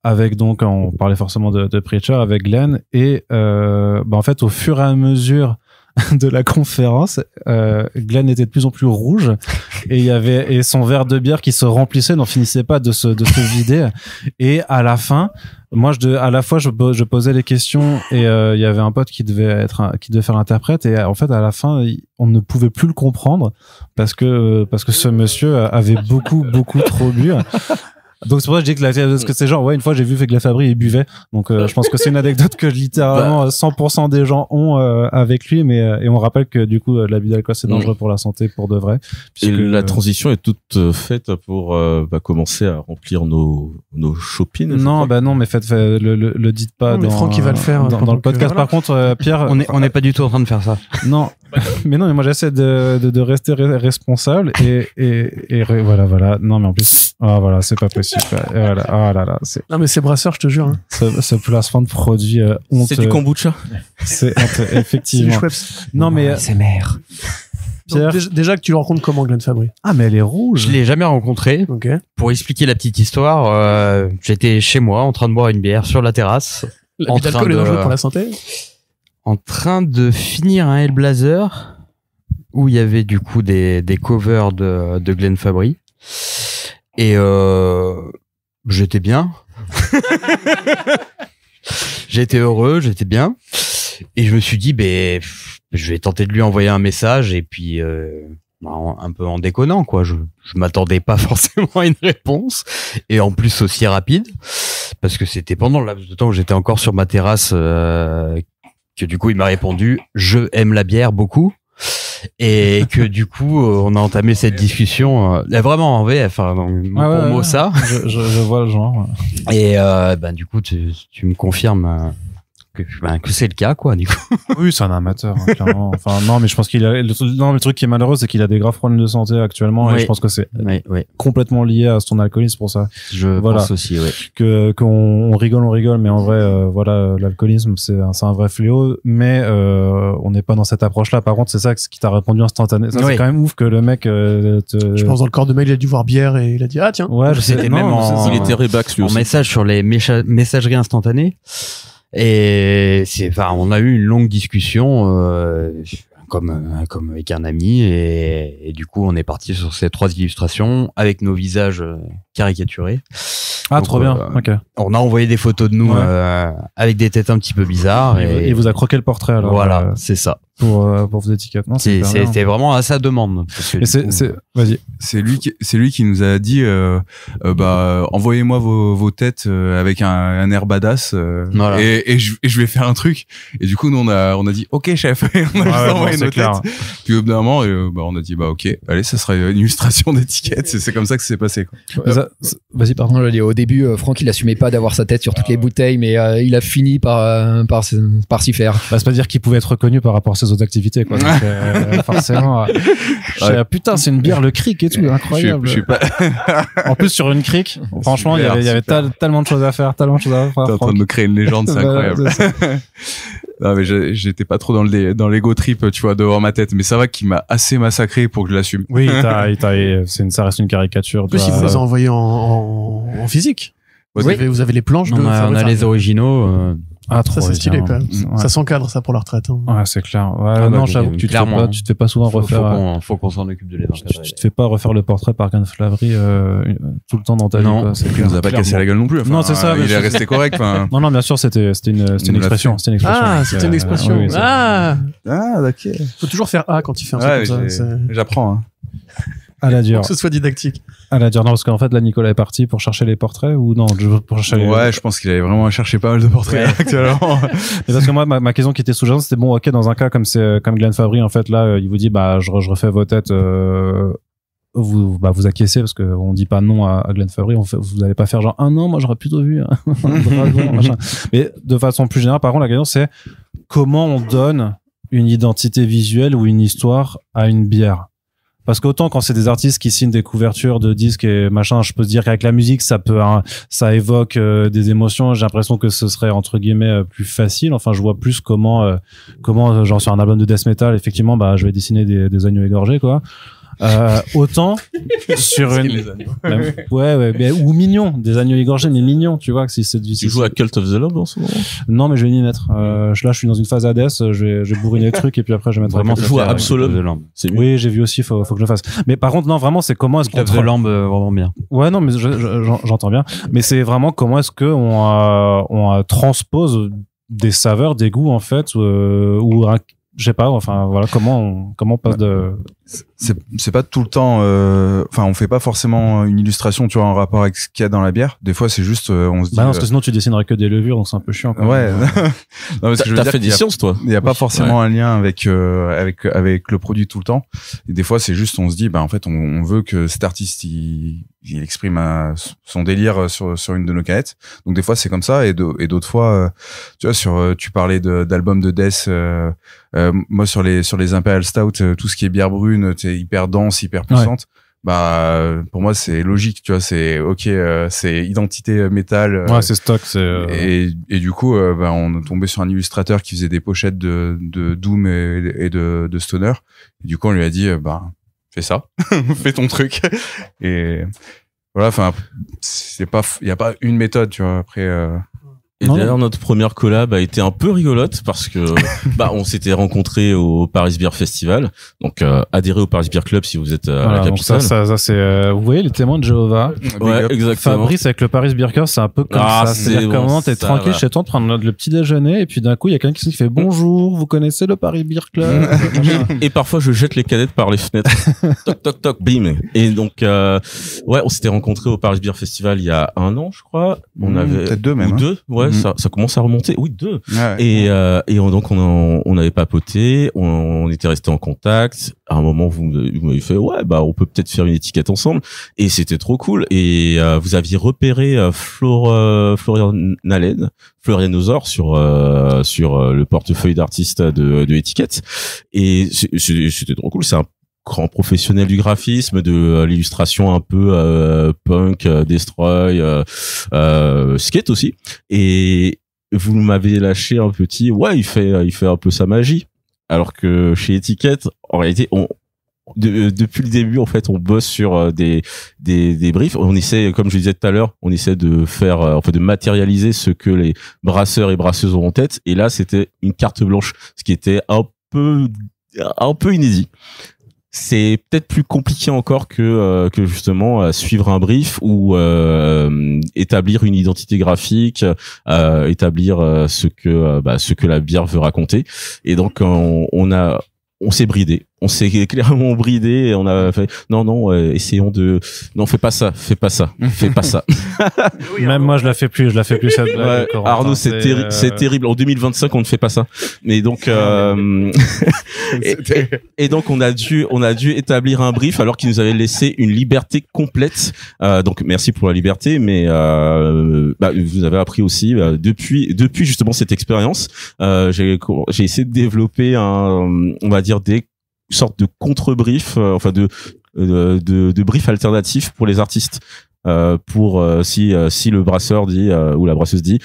avec donc, on parlait forcément de Preacher avec Glenn et en fait au fur et à mesure de la conférence, Glenn était de plus en plus rouge et son verre de bière qui se remplissait n'en finissait pas de se vider. Et à la fin, moi, je posais les questions et il y avait un pote qui devait faire l'interprète et en fait à la fin on ne pouvait plus le comprendre parce que ce monsieur avait beaucoup trop bu. Donc c'est pour ça que je dis parce que c'est genre une fois j'ai vu Glenn Fabry il buvait, donc je pense que c'est une anecdote que littéralement 100% des gens ont avec lui, mais et on rappelle que du coup l'abus d'alcool c'est dangereux pour la santé pour de vrai. Et la transition est toute faite pour commencer à remplir nos shopping. Non mais le dites pas non, mais Franck il va le faire dans le podcast. Par contre Pierre, on n'est pas du tout en train de faire ça. Non. Mais moi j'essaie de rester responsable et voilà. Non mais en plus voilà, c'est pas possible. Et voilà. Ah là là, c'est. Non mais c'est Brasseur, je te jure. Hein. Ce placement de produit honteux. C'est du kombucha. C'est honteux, effectivement. C'est du Schweppes. Non mais c'est mère. Pierre. Déjà que tu le rencontres comment, Glenn Fabry? Ah mais elle est rouge. Je l'ai jamais rencontré. Ok. Pour expliquer la petite histoire, j'étais chez moi en train de boire une bière sur la terrasse. L'abus d'alcool est dangereux pour la santé. En train de finir un Hellblazer où il y avait du coup des covers de Glenn Fabry et j'étais bien. J'étais heureux, j'étais bien et je me suis dit je vais tenter de lui envoyer un message et puis un peu en déconnant quoi, je m'attendais pas forcément à une réponse et en plus aussi rapide parce que c'était pendant le laps de temps où j'étais encore sur ma terrasse que du coup il m'a répondu je aime la bière beaucoup et que du coup on a entamé cette discussion vraiment en VF mot ça je vois le genre et du coup tu me confirmes que c'est le cas quoi du coup. Oui, c'est un amateur clairement. Enfin non mais je pense qu'il a le truc qui est malheureux c'est qu'il a des graves problèmes de santé actuellement et je pense que c'est complètement lié à son alcoolisme pour ça. Je pense aussi qu'on rigole mais en vrai l'alcoolisme c'est un vrai fléau mais on n'est pas dans cette approche là. Par contre c'est ça qui t'a répondu instantanément. C'est quand même ouf que le mec je pense dans le corps de mail il a dû voir bière et il a dit ah tiens. Ouais, c'était même il était Rebax lui aussi. En message sur les messageries instantanées. Et on a eu une longue discussion comme avec un ami et du coup on est parti sur ces 3 illustrations avec nos visages caricaturés. Ah donc, trop bien. Ok. On a envoyé des photos de nous avec des têtes un petit peu bizarres et vous a croqué le portrait alors. Voilà, c'est ça. Pour vos étiquettes. Non, c'était vraiment à sa demande. Et vas-y. C'est lui qui nous a dit envoyez-moi vos têtes avec un air badass voilà. et je vais faire un truc. Et du coup nous on a dit OK chef. Et on a envoyé nos têtes. Puis au bout d'un moment on a dit OK, allez, ça sera une illustration d'étiquette. C'est comme ça que c'est passé quoi. Vas-y pardon, au début Franck il assumait pas d'avoir sa tête sur toutes les bouteilles mais il a fini par s'y faire. C'est pas dire qu'il pouvait être reconnu par rapport à ses autres activités quoi. Donc, forcément putain c'est une bière le cric et tout incroyable. Je suis pas en plus sur une cric franchement il y avait tellement de choses à faire. T'es en train de me créer une légende, c'est incroyable. Non mais j'étais pas trop dans l'ego trip tu vois devant ma tête mais ça va qu'il m'a assez massacré pour que je l'assume. Oui ça reste une caricature. En plus il vous les a envoyés en physique. Vous avez les planches on a les originaux. Ça c'est stylé quand même. Ça s'encadre ça pour la retraite. Hein. Ouais c'est clair. Non j'avoue que tu te fais pas souvent refaire. Faut qu'on s'en occupe de les encadrer. Tu te fais pas refaire le portrait par Glenn Fabry tout le temps dans ta vie. Non, il nous a pas cassé la gueule non plus. Non c'est ça. Il est resté correct. Non bien sûr c'était une expression. Ah c'était une expression. D'accord. Faut toujours faire quand il fait un truc comme ça. J'apprends. À la dure. Que ce soit didactique. À la dure. Non, parce qu'en fait, là, Nicolas est parti pour chercher les portraits ou non, pour chercher je pense qu'il avait vraiment cherché pas mal de portraits actuellement. Et parce que moi, ma question qui était sous-jacente, c'était bon, ok, dans un cas comme Glenn Fabry, en fait, là, il vous dit, je refais vos têtes, vous acquiescez parce que on dit pas non à Glenn Fabry, vous allez pas faire genre, non, moi, j'aurais plutôt vu un dragon, machin. Mais de façon plus générale, par contre, la question, c'est comment on donne une identité visuelle ou une histoire à une bière. Parce qu'autant quand c'est des artistes qui signent des couvertures de disques et machin, je peux se dire qu'avec la musique ça évoque des émotions. J'ai l'impression que ce serait entre guillemets plus facile. Enfin, je vois plus comment genre sur un album de death metal, effectivement, je vais dessiner des agneaux égorgés quoi. Autant sur une ouais mais, ou mignon, des agneaux égorgés mais mignons, tu vois, que si c'est Tu joues à Cult of the Lamb en ce moment? Non, mais je vais m'y mettre. Là je suis dans une phase Hades, je vais bourriner les trucs et puis après je vais mettre Vraiment, jouer à Absolum. C'est oui, j'ai vu aussi, faut que je le fasse. Mais par contre non, vraiment c'est comment est-ce qu'on Cult of the Lamb vraiment bien. Ouais non, mais j'entends bien, mais c'est vraiment comment est-ce que on transpose des saveurs, des goûts en fait, ou je sais pas, enfin voilà, comment on passe de... C'est pas tout le temps, enfin on fait pas forcément une illustration, tu vois, en rapport avec ce qu'il y a dans la bière. Des fois c'est juste, on se dit... Bah non, parce que sinon tu dessinerais que des levures, donc c'est un peu chiant quand ouais. même. Non, parce que je veux T'as dire fait des sciences, toi? Il y a pas forcément un lien avec le produit tout le temps. Et des fois c'est juste, on se dit, bah en fait on veut que cet artiste il exprime son délire sur une de nos canettes. Donc des fois c'est comme ça, et d'autres fois, tu vois, tu parlais d'albums de Death, moi sur les Imperial Stout, tout ce qui est bière brune, c'est hyper dense, hyper puissante. Ouais. Bah pour moi c'est logique, tu vois, c'est ok, c'est identité métal. Ouais, c'est stock, c'est. Et du coup, bah on est tombé sur un illustrateur qui faisait des pochettes de Doom et de Stoner. Et du coup on lui a dit, bah fais ça, fais ton truc. Et voilà, enfin il y a pas une méthode, tu vois. Après. Et d'ailleurs, notre première collab a été un peu rigolote parce que bah on s'était rencontrés au Paris Beer Festival. Donc adhérez au Paris Beer Club si vous êtes à la capitale. Ça c'est vous voyez les témoins de Jéhovah. Ouais, exactement. Fabrice avec le Paris Beer Club, c'est un peu comme ça. C'est-à-dire qu'à un moment t'es tranquille chez toi, prendre le petit déjeuner et puis d'un coup il y a quelqu'un qui fait bonjour, vous connaissez le Paris Beer Club. Et parfois je jette les canettes par les fenêtres. Toc toc toc, bim. Et donc ouais, on s'était rencontrés au Paris Beer Festival il y a 1 an, je crois. On avait peut-être 2 même. Ou 2, ouais. Ça commence à remonter. Oui, 2. Ouais. Et donc on avait papoté, on était resté en contact. À un moment, vous m'avez fait, ouais, bah on peut peut-être faire une étiquette ensemble. Et c'était trop cool. Et vous aviez repéré Florian Nalen, Florianosaur sur le portefeuille d'artiste de étiquette. Et c'était trop cool. C'est un grand professionnel du graphisme, de l'illustration un peu punk, destroy, skate aussi. Et vous m'avez lâché un petit, ouais, il fait un peu sa magie. Alors que chez Étiquette, en réalité, depuis le début, en fait, on bosse sur des briefs. On essaie, comme je disais tout à l'heure, on essaie de faire, en fait, de matérialiser ce que les brasseurs et brasseuses ont en tête. Et là, c'était une carte blanche, ce qui était un peu inédit. C'est peut-être plus compliqué encore que justement suivre un brief ou établir une identité graphique, établir ce que la bière veut raconter. Et donc on s'est bridé. On s'est clairement bridé et on a fait non essayons de fais pas ça. Même moi je la fais plus cette blague. Ouais, Arnaud, c'est terrible. En 2025 on ne fait pas ça. Mais donc et donc on a dû établir un brief alors qu'il nous avait laissé une liberté complète. Donc merci pour la liberté, mais vous avez appris aussi depuis justement cette expérience, j'ai essayé de développer on va dire des sorte de contre-brief, enfin de brief alternatif pour les artistes, pour si le brasseur dit ou la brasseuse dit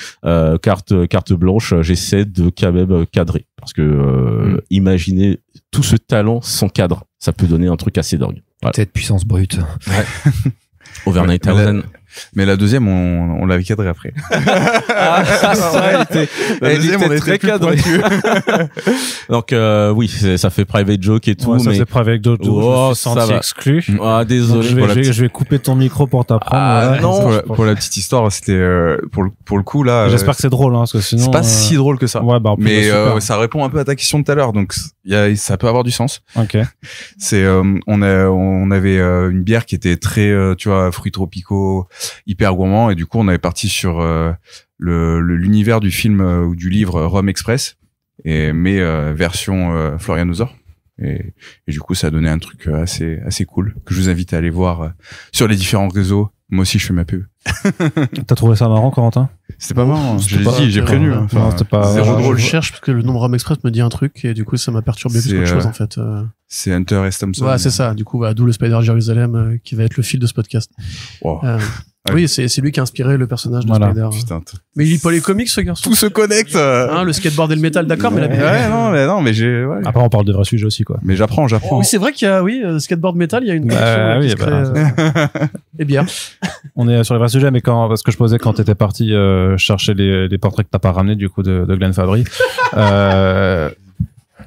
carte blanche, j'essaie de quand même cadrer, parce que imaginez tout ce talent sans cadre, ça peut donner un truc assez dingue. Voilà. Peut-être puissance brute. Ouais. Overnight Thousand. Mais la deuxième, on l'avait cadré après. Elle était très cadrée. Donc oui, ça fait private joke et tout. Ouais, ça mais fait private joke. Oh, je me suis senti exclu. Ah désolé. Je vais couper ton micro pour t'apprendre. Ah, voilà. non. Pour la petite histoire, c'était pour le coup là. J'espère que c'est drôle, hein, parce que sinon. C'est pas si drôle que ça. Ouais, bah, mais ça répond un peu à ta question de tout à l'heure, donc ça peut avoir du sens. Ok. C'est on avait une bière qui était très tu vois, fruits tropicaux, hyper gourmand, et du coup on avait parti sur l'univers du film ou du livre Rome Express, mais version Florianosaur, et du coup ça a donné un truc assez cool que je vous invite à aller voir sur les différents réseaux. Moi aussi je fais ma pub. T'as trouvé ça marrant, Corentin? C'était pas marrant, j'ai prévenu. Enfin, non, c'était pas zéro drôle. Je cherche parce que le nom Rome Express me dit un truc et du coup ça m'a perturbé plus qu'autre chose en fait. C'est Hunter S. Thompson. Ouais, c'est ça. Du coup, d'où le Spider Jérusalem qui va être le fil de ce podcast. Wow. Oui, c'est lui qui a inspiré le personnage de Voilà. Spider. Putain. Mais il lit pas les comics, ce garçon. Tout se connecte. Hein, le skateboard et le métal, d'accord, mais la Ouais, ouais. Après, on parle de vrais sujets aussi, quoi. Mais j'apprends. Oui, c'est vrai qu'il y a, skateboard métal, il y a une connexion qui se crée, et bière. On est sur les vrais sujets, mais parce que je posais quand t'étais parti chercher les portraits que t'as pas ramenés, du coup, de Glenn Fabry.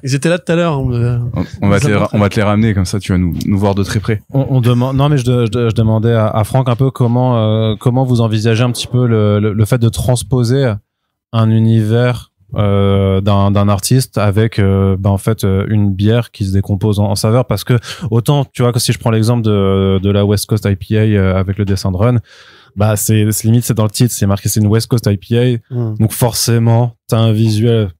Ils étaient là tout à l'heure. On va te les ramener, comme ça tu vas nous voir de très près. On demande. Non, mais je demandais à Franck un peu comment vous envisagez un petit peu le fait de transposer un univers d'un artiste avec en fait une bière qui se décompose en saveur, parce que autant tu vois que si je prends l'exemple de la West Coast IPA avec le Descent Run, bah c'est limite, c'est dans le titre, c'est marqué, c'est une West Coast IPA, donc forcément t'as un visuel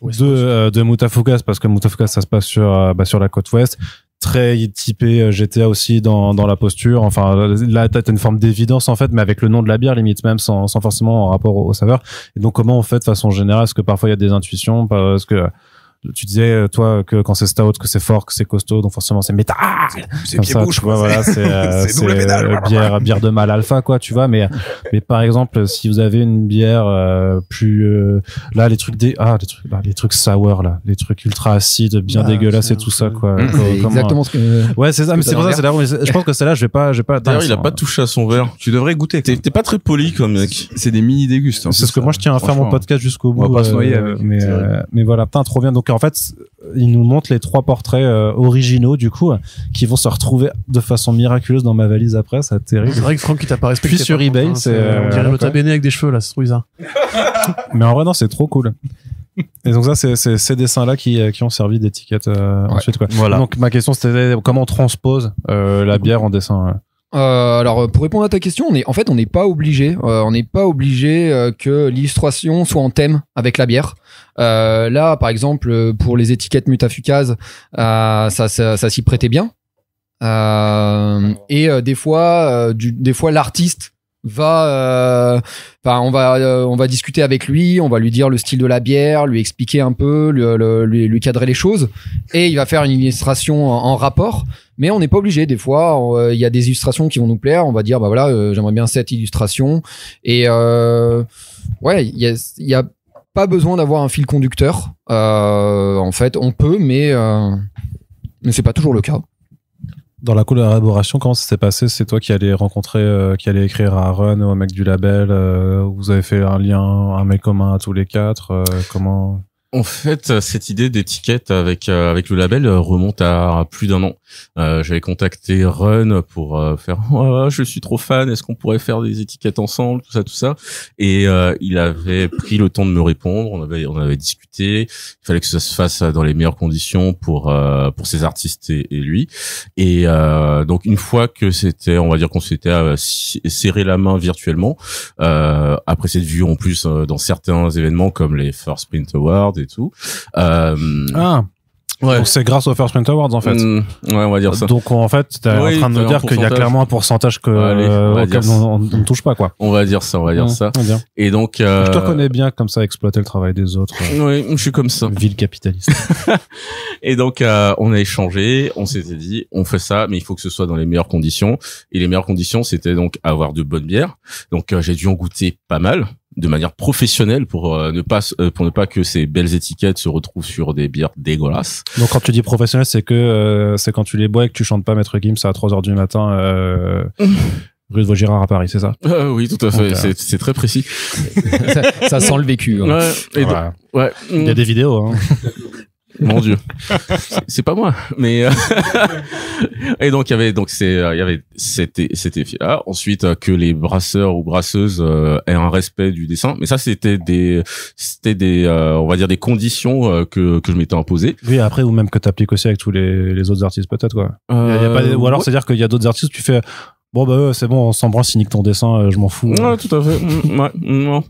de Mutafukas, parce que Mutafukas ça se passe sur la côte ouest, très typé GTA aussi dans la posture. Enfin là t'as une forme d'évidence en fait, mais avec le nom de la bière limite même sans forcément en rapport aux saveurs. Et donc comment on fait de façon générale, est-ce que parfois il y a des intuitions, parce que tu disais toi que quand c'est stout, que c'est fort, que c'est costaud, donc forcément c'est métal, C'est comme pied ça, bouche, tu vois, quoi. voilà, c'est double pédale. bière de mal alpha, quoi, tu vois. Mais par exemple, si vous avez une bière plus là, les trucs sour là, les trucs ultra acides, bien dégueulasses et tout ça, quoi. C'est exactement ce que. Ouais, c'est ça, mais c'est pour ça, c'est là. Je pense que celle-là, je vais pas. D'ailleurs, il a pas touché à son verre. Tu devrais goûter. T'es pas très poli comme mec. C'est des mini dégustes. C'est ce que moi je tiens à faire mon podcast jusqu'au bout. On va pas se noyer avec. Mais voilà, putain, trop bien. Donc en fait, il nous montre les 3 portraits originaux du coup, qui vont se retrouver de façon miraculeuse dans ma valise après. C'est terrible. C'est vrai que Franck, il t'a pas respecté. Puis sur eBay, on c'est dirait Nota Bene avec des cheveux là, c'est trop bizarre. Mais en vrai, non, c'est trop cool. Et donc ça, c'est ces dessins-là qui ont servi d'étiquette ensuite, quoi. Voilà. Donc ma question, c'était comment on transpose la bière en dessin. Alors pour répondre à ta question, on n'est pas obligé. On n'est pas obligé que l'illustration soit en thème avec la bière. Là, par exemple, pour les étiquettes Mutafukas, ça s'y prêtait bien. Et des fois l'artiste va on va discuter avec lui, on va lui dire le style de la bière, lui expliquer un peu, lui cadrer les choses, et il va faire une illustration en rapport. Mais on n'est pas obligé. Des fois il y a des illustrations qui vont nous plaire, on va dire bah voilà, j'aimerais bien cette illustration, et ouais, il y a pas besoin d'avoir un fil conducteur. En fait on peut, mais c'est pas toujours le cas. Dans la collaboration, comment ça s'est passé? C'est toi qui allais rencontrer, qui allais écrire à Run, au mec du label. Vous avez fait un lien, un mail commun à tous les 4. Comment? En fait, cette idée d'étiquette avec le label remonte à plus d'1 an. J'avais contacté Run pour faire je suis trop fan, est-ce qu'on pourrait faire des étiquettes ensemble, tout ça, et il avait pris le temps de me répondre. On avait discuté, il fallait que ça se fasse dans les meilleures conditions pour ces artistes et lui, et donc une fois que on va dire qu'on s'était serré la main virtuellement, après cette vue en plus dans certains événements comme les First Print Awards et tout. Ouais. Donc c'est grâce aux First Print Awards en fait. Ouais, on va dire ça. Donc en fait, t'es en train de nous dire qu'il y a clairement un pourcentage auquel on ne touche pas, quoi. On va dire ça. Bien. Et donc je te connais bien comme ça, exploiter le travail des autres. Oui, je suis comme ça. Ville capitaliste. Et donc on a échangé, on s'était dit on fait ça, mais il faut que ce soit dans les meilleures conditions. Et les meilleures conditions, c'était donc avoir de bonnes bières. Donc j'ai dû en goûter pas mal, de manière professionnelle, pour ne pas que ces belles étiquettes se retrouvent sur des bières dégueulasses. Donc quand tu dis professionnel, c'est que c'est quand tu les bois et que tu chantes pas Maître Gims à 3h du matin rue de Vaugirard à Paris, c'est ça? Oui, tout à fait. Donc, c'est très précis. ça sent le vécu. Hein. Ouais. Et voilà. ouais. Il y a des vidéos. Hein. Mon Dieu, c'est pas moi, mais et donc il y avait cet effet-là. Ensuite, que les brasseurs ou brasseuses aient un respect du dessin, mais ça c'était des on va dire des conditions que je m'étais imposées. Oui, après ou même que t'appliques aussi avec tous les autres artistes peut-être, quoi. Y a pas ou alors ouais. c'est-à-dire qu'il y a d'autres artistes où tu fais bon bah c'est bon, on s'en branle, s'ils niquent ton dessin, je m'en fous. Ouais, tout à fait. Ouais, non.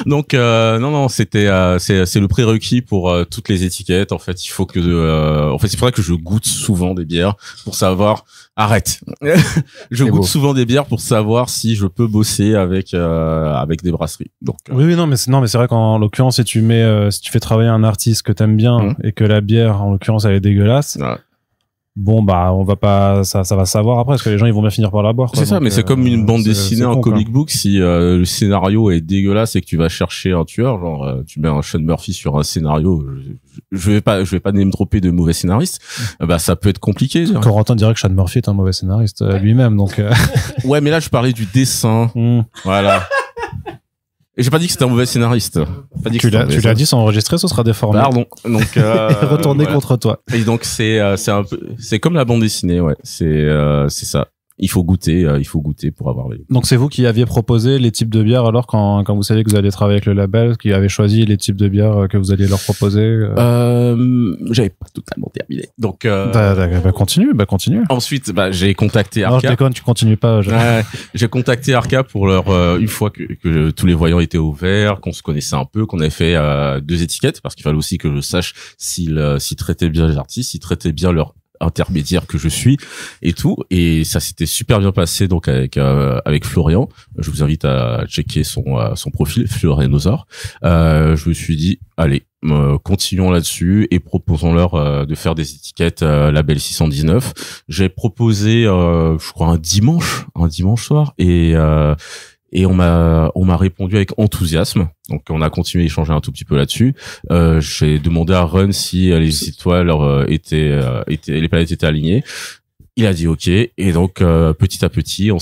Donc non, c'est le prérequis pour toutes les étiquettes. En fait, il faut que en fait c'est pour ça que je goûte souvent des bières pour savoir. Arrête. Je goûte souvent des bières pour savoir si je peux bosser avec des brasseries. Donc oui, non mais c'est vrai qu'en l'occurrence si tu fais travailler un artiste que t'aimes bien et que la bière en l'occurrence elle est dégueulasse. Ouais. bon bah on va pas ça va savoir après parce que les gens ils vont bien finir par la boire. C'est ça, mais c'est comme une bande dessinée, un comic book. Si le scénario est dégueulasse et que tu vas chercher un tueur, genre tu mets un Sean Murphy sur un scénario, je vais pas name dropper de mauvais scénaristes, bah ça peut être compliqué. Corentin dirait que Sean Murphy est un mauvais scénariste lui-même, donc. Ouais, mais là je parlais du dessin. Voilà. Et j'ai pas dit que c'était un mauvais scénariste. Pas dit que tu l'as dit sans enregistrer, ce sera déformé. Pardon. Donc retourner contre toi. Et donc c'est un peu, c'est comme la bande dessinée, ouais. C'est ça. Il faut goûter pour avoir les. Donc c'est vous qui aviez proposé les types de bières alors quand vous saviez que vous alliez travailler avec le label, qui avez choisi les types de bières que vous alliez leur proposer. J'avais pas totalement terminé. Donc continue. Ensuite j'ai contacté Arca. Non, je déconne, tu continues pas. J'ai contacté Arca pour leur une fois que tous les voyants étaient ouverts, qu'on se connaissait un peu, qu'on avait fait 2 étiquettes parce qu'il fallait aussi que je sache s'ils traitaient bien les artistes, s'ils traitaient bien leur intermédiaire que je suis et tout, et ça s'était super bien passé donc avec Florian. Je vous invite à checker son profil Florianosaur. Je me suis dit allez, continuons là-dessus et proposons-leur de faire des étiquettes label 619. J'ai proposé je crois un dimanche soir et on m'a répondu avec enthousiasme. Donc on a continué à échanger un tout petit peu là-dessus. J'ai demandé à Run si les étoiles les planètes étaient alignées. Il a dit OK, et donc petit à petit on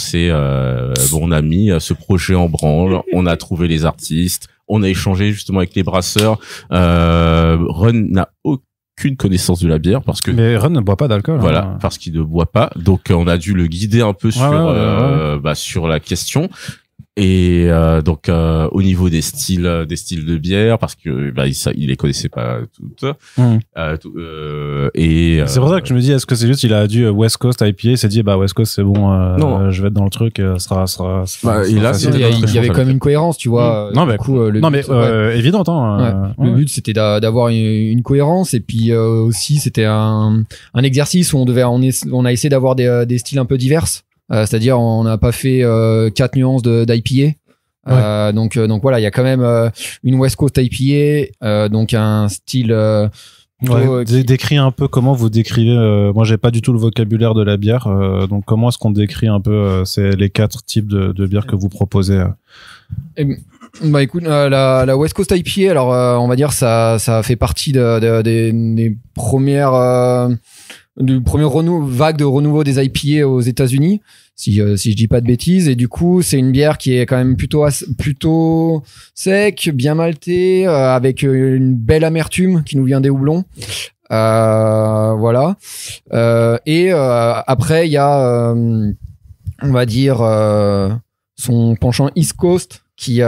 a mis ce projet en branle. On a trouvé les artistes, on a échangé justement avec les brasseurs. Run n'a aucune connaissance de la bière parce que mais Run ne boit pas d'alcool. Voilà, parce qu'il ne boit pas. Donc on a dû le guider un peu sur la question. Et donc au niveau des styles de bière, parce que il les connaissait pas toutes. C'est pour ça que je me dis, est-ce que c'est juste il a dû West Coast IPA, il s'est dit West Coast c'est bon, je vais être dans le truc, il y avait quand même une cohérence, tu vois. Non mais évidente hein. Le but c'était d'avoir une cohérence, et puis aussi c'était un exercice où on a essayé d'avoir des styles un peu divers. C'est-à-dire on n'a pas fait 4 nuances d'IPA. Donc voilà, il y a quand même une West Coast IPA, donc un style décris un peu comment vous décrivez. Moi j'ai pas du tout le vocabulaire de la bière, donc comment est-ce qu'on décrit un peu les 4 types de bières que vous proposez? Écoute, la West Coast IPA, alors on va dire ça fait partie des premières du premier vague de renouveau des IPA aux États-Unis, si je dis pas de bêtises, et du coup c'est une bière qui est quand même plutôt sec, bien maltée, avec une belle amertume qui nous vient des houblons. Voilà. Et après il y a on va dire son penchant East Coast qui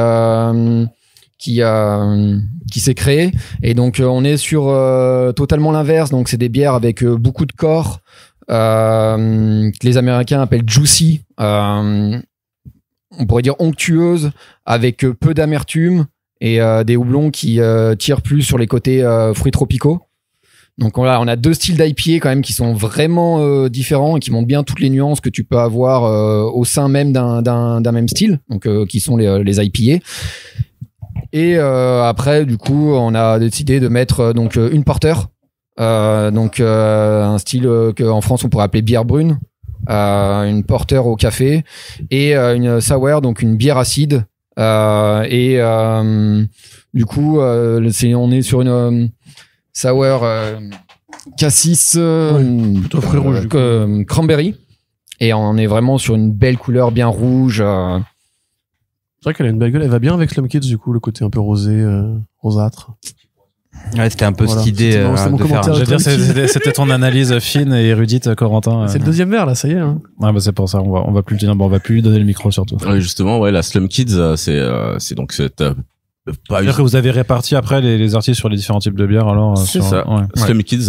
s'est créé, et donc on est sur totalement l'inverse, donc c'est des bières avec beaucoup de corps, que les Américains appellent juicy, on pourrait dire onctueuses, avec peu d'amertume, et des houblons qui tirent plus sur les côtés fruits tropicaux. Donc on a 2 styles d'IPA quand même qui sont vraiment différents et qui montrent bien toutes les nuances que tu peux avoir au sein même d'un même style, donc qui sont les IPA. Et après du coup on a décidé de mettre donc une porter, un style que en France on pourrait appeler bière brune, une porter au café, et une sour, donc une bière acide, et du coup on est sur une sour cassis, plutôt fruits rouges, cranberry, et on est vraiment sur une belle couleur bien rouge. C'est vrai qu'elle a une belle gueule, elle va bien avec Slum Kids, du coup, le côté un peu rosé, rosâtre. Ouais, c'était un peu cette idée de faire. Je veux dire, c'était ton analyse fine et érudite, Corentin. C'est le 2e verre, là, ça y est. Hein. Ouais, c'est pour ça, on va plus le dire, on va plus lui donner le micro, surtout. Ouais, justement, ouais, la Slum Kids, c'est donc cette C'est-à-dire que vous avez réparti après les artistes sur les différents types de bières, alors. C'est ça. Ouais. Slum Kids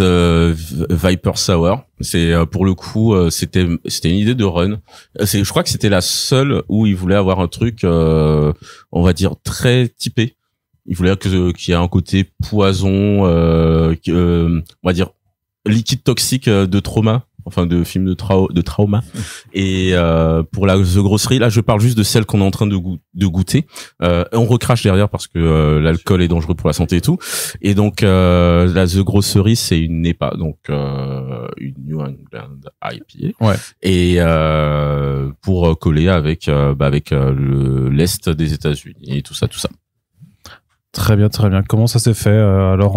Viper Sour. C'est pour le coup, c'était une idée de Run. Je crois que c'était la seule où il voulait avoir un truc, on va dire très typé. Il voulait qu'il y ait un côté poison, on va dire liquide toxique de trauma. enfin de films de trauma. Et pour la The Grossery, là je parle juste de celle qu'on est en train de goûter. On recrache derrière parce que l'alcool est dangereux pour la santé et tout. Et donc la The Grossery, c'est une NEPA, donc une New England IPA. Ouais. Et pour coller avec l'est des États-Unis et tout ça. Très bien, très bien. Comment ça s'est fait alors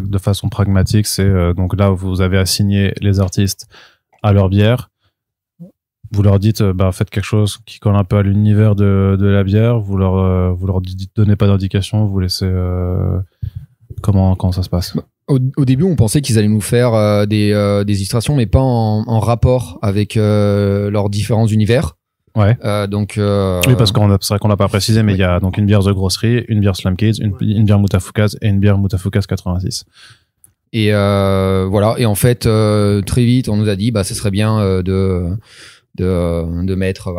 de façon pragmatique? C'est donc là vous avez assigné les artistes à leur bière. Vous leur dites faites quelque chose qui colle un peu à l'univers de la bière. Vous leur donnez pas d'indication. Vous laissez comment ça se passe? Au début, on pensait qu'ils allaient nous faire des illustrations, mais pas en rapport avec leurs différents univers. Ouais. Oui, parce c'est vrai qu'on l'a pas précisé, mais il y a donc une bière The Grossery, une bière Slum Kids, une bière Mutafukas et une bière Mutafukas 86. Et voilà. Et en fait, très vite, on nous a dit, ce serait bien de mettre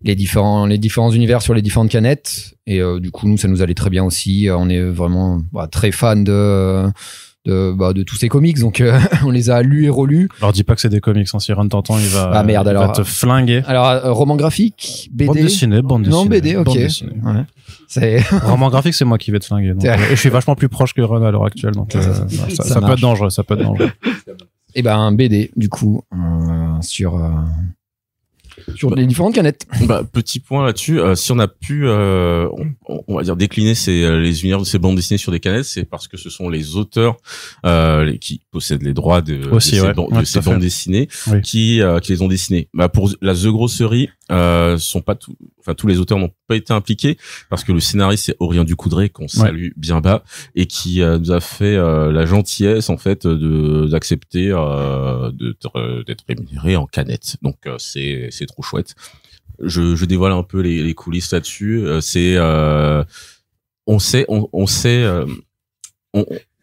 les différents univers sur les différentes canettes. Et du coup, nous, ça nous allait très bien aussi. On est vraiment très fan de tous ces comics, donc on les a lus et relus. Alors dis pas que c'est des comics, si Ron t'entend, il va te flinguer. Alors roman graphique, BD, bande dessinée. Non, BD, ok. Ouais. C'est roman graphique, c'est moi qui vais te flinguer. Donc, et je suis vachement plus proche que Ron à l'heure actuelle, donc ça peut être dangereux, Et BD du coup sur les différentes canettes. Petit point là-dessus, si on a pu, on va dire décliner les univers de ces bandes dessinées sur des canettes, c'est parce que ce sont les auteurs qui possèdent les droits de ces bandes dessinées qui les ont dessinées. Pour la The Grossery, sont pas tous les auteurs n'ont pas été impliqués parce que le scénariste c'est Aurélien Ducoudray qu'on salue bien bas et qui nous a fait la gentillesse en fait d'accepter d'être rémunéré en canette. Donc c'est trop chouette. Je dévoile un peu les coulisses là-dessus.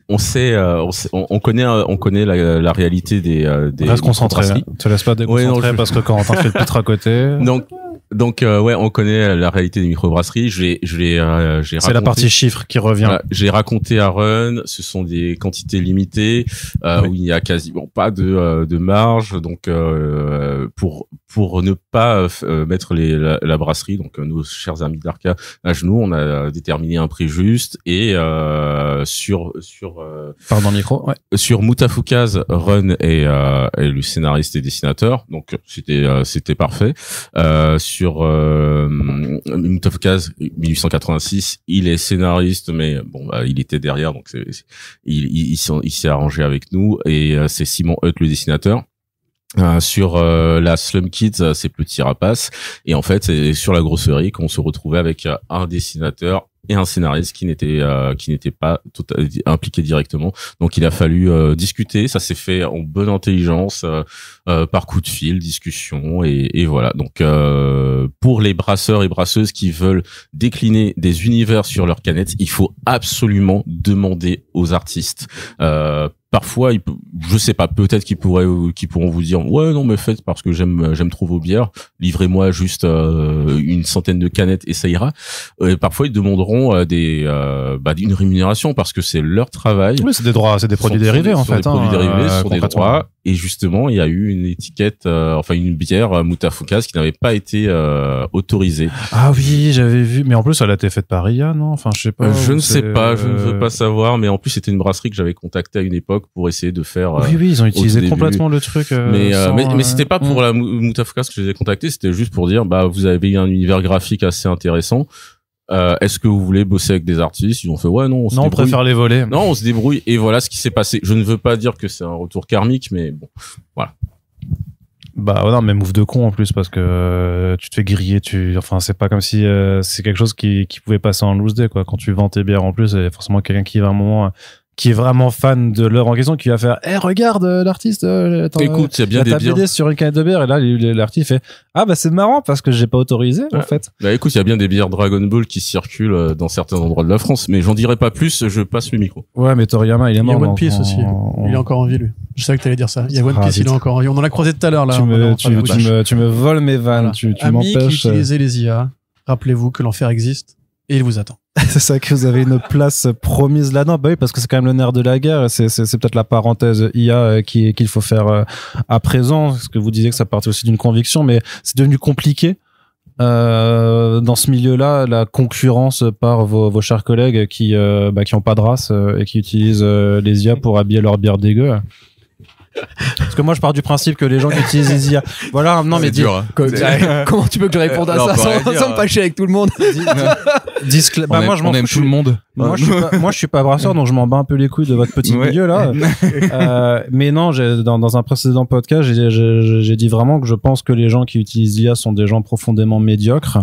On connaît la réalité des reste concentré, te laisse pas déconcentrer parce que quand on fait le pitre à côté. Donc on connaît la réalité des microbrasseries. J'ai c'est la partie chiffre qui revient. Voilà, j'ai raconté à Run, ce sont des quantités limitées où il n'y a quasiment pas de marge. Donc pour ne pas mettre la brasserie, donc nos chers amis d'Arca à genoux, on a déterminé un prix juste et sur pardon le micro. Ouais. Sur Mutafukas, Run et le scénariste et dessinateur, donc c'était parfait. Sur Mutafukas 1886, il est scénariste, mais il était derrière, donc il s'est arrangé avec nous et c'est Simon Hutt le dessinateur. Sur la Slum Kids, c'est Petit Rapace, et en fait c'est sur la Grosserie qu'on se retrouvait avec un dessinateur et un scénariste qui n'était pas impliqué directement. Donc il a fallu discuter, ça s'est fait en bonne intelligence, par coup de fil, discussion et voilà. Donc pour les brasseurs et brasseuses qui veulent décliner des univers sur leurs canettes, il faut absolument demander aux artistes. Parfois, je sais pas, peut-être qu'ils pourront vous dire ouais non mais faites parce que j'aime trop vos bières, livrez-moi juste une centaine de canettes et ça ira. Parfois ils demanderont une rémunération parce que c'est leur travail. Oui, c'est des droits, c'est des produits dérivés en fait. Des produits dérivés sur des droits. Et justement, il y a eu une étiquette, une bière Mutafukas qui n'avait pas été autorisée. Ah oui, j'avais vu, mais en plus elle a été faite par RIA, non? Enfin, je sais pas. Je ne sais pas, je ne veux pas savoir, mais en plus c'était une brasserie que j'avais contactée à une époque pour essayer de faire. Oui, ils ont utilisé complètement le truc. Mais c'était pas pour la Mutafukas que je les ai contactés, c'était juste pour dire vous avez eu un univers graphique assez intéressant. Est-ce que vous voulez bosser avec des artistes? Ils ont fait ouais non, on préfère les voler. Non, on se débrouille et voilà ce qui s'est passé. Je ne veux pas dire que c'est un retour karmique, mais bon, voilà. Non, mais move de con en plus parce que tu te fais griller, c'est pas comme si c'est quelque chose qui pouvait passer en loose day quoi. Quand tu vends tes bières en plus, il y a forcément quelqu'un qui va un moment qui est vraiment fan de l'œuvre en question, qui va faire regarde l'artiste, écoute, il y a bien des bières BD sur une canette de bière, et là l'artiste fait c'est marrant parce que j'ai pas autorisé en fait. Écoute, il y a bien des bières Dragon Ball qui circulent dans certains endroits de la France, mais j'en dirai pas plus, je passe le micro. Ouais, mais Toriyama il est mort. Il y a One Piece aussi, il est encore en vie lui. Je savais que t'allais dire ça. Il y a One Piece, il est encore en vie. On en a croisé tout à l'heure là. Tu me voles mes vannes, tu Amis m'empêches. qui utilisez les IA, rappelez-vous que l'enfer existe et il vous attend. C'est ça que vous avez une place promise là-dedans. Bah oui, parce que c'est quand même le nerf de la guerre. C'est peut-être la parenthèse IA qu'il faut faire à présent. Parce que vous disiez que ça partait aussi d'une conviction, mais c'est devenu compliqué. Dans ce milieu-là, la concurrence par vos chers collègues qui ont pas de race et qui utilisent les IA pour habiller leur bière dégueu. Parce que moi je pars du principe que les gens qui utilisent les IA, voilà, non mais dur, hein. Comment tu veux que je réponde à ça sans me fâcher avec tout le monde? Moi je m'en aime fous, tout le monde. Moi je suis pas brasseur, donc je m'en bats un peu les couilles de votre petit milieu là. Mais non, dans un précédent podcast, j'ai dit vraiment que je pense que les gens qui utilisent l'IA sont des gens profondément médiocres,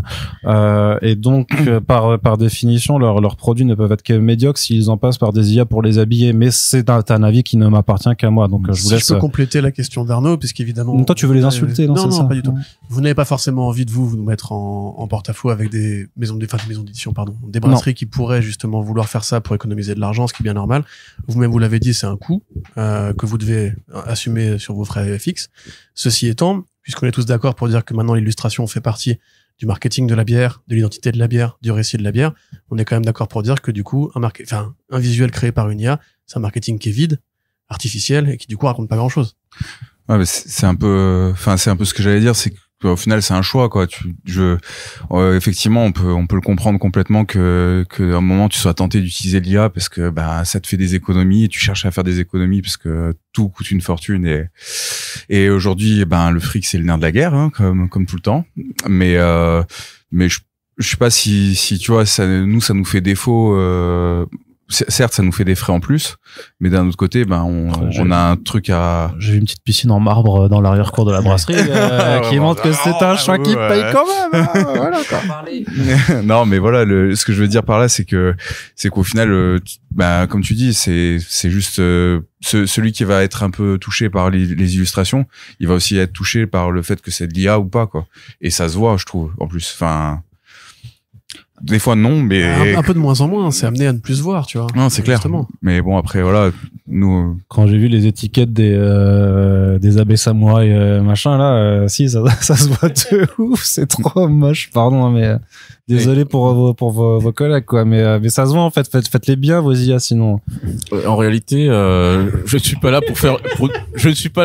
et donc par définition leurs produits ne peuvent être que médiocres s'ils en passent par des IA pour les habiller. Mais c'est un avis qui ne m'appartient qu'à moi, donc je vous laisse. Je peux compléter la question d'Arnaud, puisqu'évidemment... Toi, tu veux les insulter, non? Non, pas du tout. Vous n'avez pas forcément envie de vous mettre en porte-à-faux avec des maisons d'édition, des brasseries qui pourraient justement vouloir faire ça pour économiser de l'argent, ce qui est bien normal. Vous-même, vous l'avez dit, c'est un coût que vous devez assumer sur vos frais fixes. Ceci étant, puisqu'on est tous d'accord pour dire que maintenant l'illustration fait partie du marketing de la bière, de l'identité de la bière, du récit de la bière, on est quand même d'accord pour dire que du coup, un visuel créé par une IA, c'est un marketing qui est vide, artificiel, et qui du coup raconte pas grand-chose. Ouais, mais c'est un peu ce que j'allais dire, c'est qu'au final c'est un choix, quoi. Effectivement, on peut le comprendre complètement que à un moment tu sois tenté d'utiliser l'IA parce que ça te fait des économies et tu cherches à faire des économies parce que tout coûte une fortune et aujourd'hui le fric c'est le nerf de la guerre, hein, comme tout le temps. Mais je sais pas si tu vois, ça nous fait défaut. Certes, ça nous fait des frais en plus, mais d'un autre côté, on a un truc à... J'ai vu une petite piscine en marbre dans l'arrière-cour de la brasserie qui montre que c'est un choix qui paye quand même. Voilà, quoi. Non, mais voilà, ce que je veux dire par là, c'est qu'au final, comme tu dis, c'est juste celui qui va être un peu touché par les illustrations, il va aussi être touché par le fait que c'est de l'IA ou pas, quoi. Et ça se voit, je trouve, en plus. Enfin... Des fois non, mais un peu de moins en moins, c'est amené à ne plus se voir, tu vois. Non, c'est clair. Mais bon, après voilà, nous quand j'ai vu les étiquettes des abbés samouraïs machin là, si ça se voit de ouf, c'est trop moche, pardon, mais désolé pour vos collègues, quoi, mais ça se voit en fait, faites-les bien vos IA, sinon. En réalité, je ne suis pas là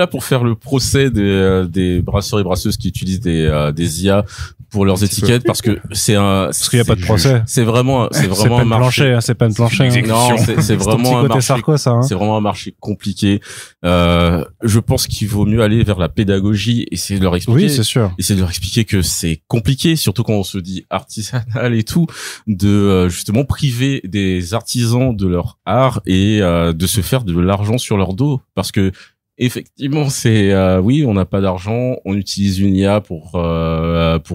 pour faire le procès des brasseurs et brasseuses qui utilisent des IA pour leurs étiquettes, parce que parce qu'il y a pas de procès. C'est vraiment un marché. C'est pas une plancher. Non, c'est vraiment un marché. Sarko, ça, hein. C'est vraiment un marché compliqué. Je pense qu'il vaut mieux aller vers la pédagogie et essayer de leur expliquer. Oui, c'est sûr. Essayer de leur expliquer que c'est compliqué, surtout quand on se dit artisanal et tout, de justement priver des artisans de leur art et de se faire de l'argent sur leur dos, parce que effectivement, c'est oui, on n'a pas d'argent, on utilise une IA pour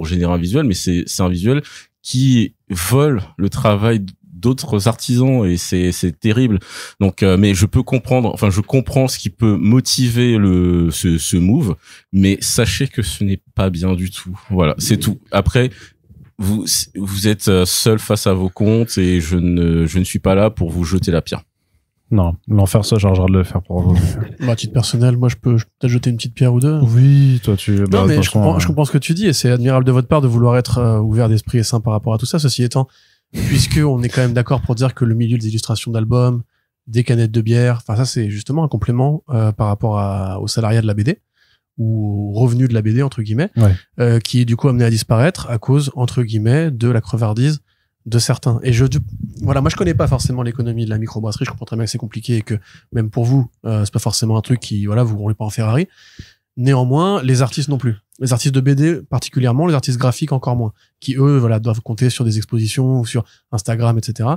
générer un visuel, mais c'est un visuel qui vole le travail d'autres artisans et c'est terrible. Donc mais je comprends ce qui peut motiver ce move, mais sachez que ce n'est pas bien du tout. Voilà, c'est tout. Après vous êtes seul face à vos comptes et je ne suis pas là pour vous jeter la pierre. Non, l'enfer, ça, j'arrête de le faire pour vous. À titre personnel, moi, je peux peut-être jeter une petite pierre ou deux. Oui, toi, Non, mais je comprends ce que tu dis, et c'est admirable de votre part de vouloir être ouvert d'esprit et sain par rapport à tout ça. Ceci étant, puisque on est quand même d'accord pour dire que le milieu des illustrations d'albums, des canettes de bière, enfin, ça, c'est justement un complément par rapport au salariat de la BD, ou au revenu de la BD, entre guillemets, qui est du coup amené à disparaître à cause, entre guillemets, de la crevardise de certains. Et moi je connais pas forcément l'économie de la microbrasserie, je comprends très bien que c'est compliqué et que même pour vous, c'est pas forcément un truc qui, vous roulez pas en Ferrari. Néanmoins, les artistes non plus. Les artistes de BD particulièrement, les artistes graphiques encore moins, qui eux, doivent compter sur des expositions ou sur Instagram, etc.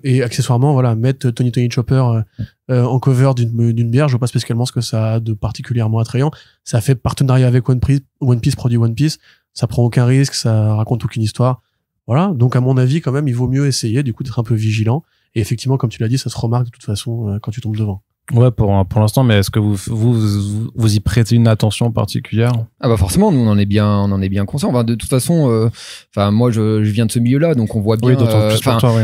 Et accessoirement, mettre Tony Chopper en cover d'une bière, je vois pas spécialement ce que ça a de particulièrement attrayant. Ça fait partenariat avec One Piece produit One Piece, ça prend aucun risque, ça raconte aucune histoire. Voilà, donc à mon avis, quand même, il vaut mieux essayer du coup d'être un peu vigilant. Et effectivement, comme tu l'as dit, ça se remarque de toute façon quand tu tombes devant. Ouais, pour l'instant, mais est-ce que vous y prêtez une attention particulière? Ah bah forcément, nous on en est bien conscient. De toute façon, moi je viens de ce milieu-là, donc on voit bien. Oui, d'autant plus pour toi, oui.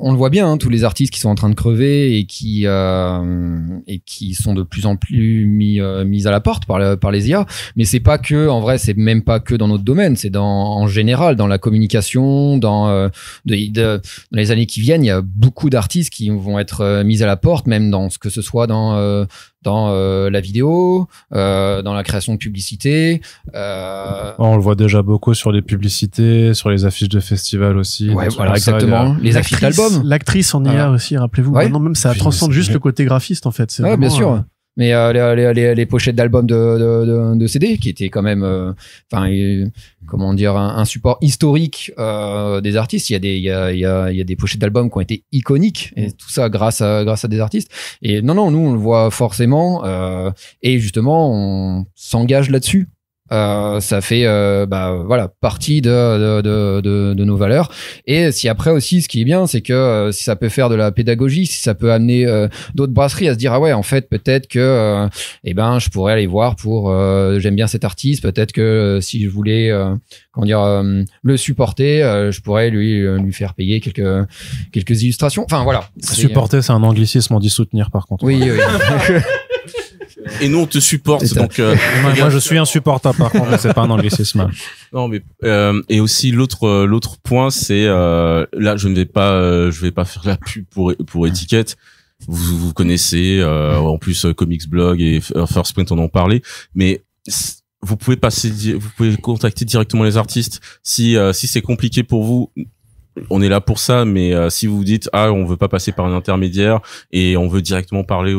on le voit bien, hein, tous les artistes qui sont en train de crever et qui sont de plus en plus mis à la porte par les IA. Mais c'est pas que, en vrai, c'est même pas que dans notre domaine, c'est en général, dans la communication, dans les années qui viennent, il y a beaucoup d'artistes qui vont être mis à la porte, même dans ce que ce soit dans la vidéo, dans la création de publicité. On le voit déjà beaucoup sur les publicités, sur les affiches de festivals aussi. Ouais, voilà, exactement. Les affiches d'albums. L'actrice en IA aussi, rappelez-vous. Ouais. Maintenant, même ça transcende juste le côté graphiste, en fait. C'est Ouais, vraiment, bien sûr. Mais les pochettes d'albums de CD qui étaient quand même comment dire un support historique des artistes. Il y a des pochettes d'albums qui ont été iconiques et tout ça grâce à des artistes. Et non, nous on le voit forcément et justement on s'engage là-dessus. Ça fait partie de nos valeurs. Et si après aussi, ce qui est bien, c'est que si ça peut faire de la pédagogie, si ça peut amener d'autres brasseries à se dire ah ouais, en fait peut-être que je pourrais aller voir pour j'aime bien cet artiste, peut-être que si je voulais le supporter, je pourrais lui faire payer quelques illustrations. Enfin voilà. Supporter, c'est un anglicisme, on dit soutenir par contre. Oui. Et nous on te supporte, donc moi je suis insupportable par contre, mais c'est pas un anglicisme. non mais et aussi l'autre point, c'est là je vais pas faire la pub pour étiquette. Vous connaissez en plus Comics Blog et First Print on en parlait, mais vous pouvez contacter directement les artistes si c'est compliqué pour vous. On est là pour ça, mais si vous vous dites on veut pas passer par un intermédiaire et on veut directement parler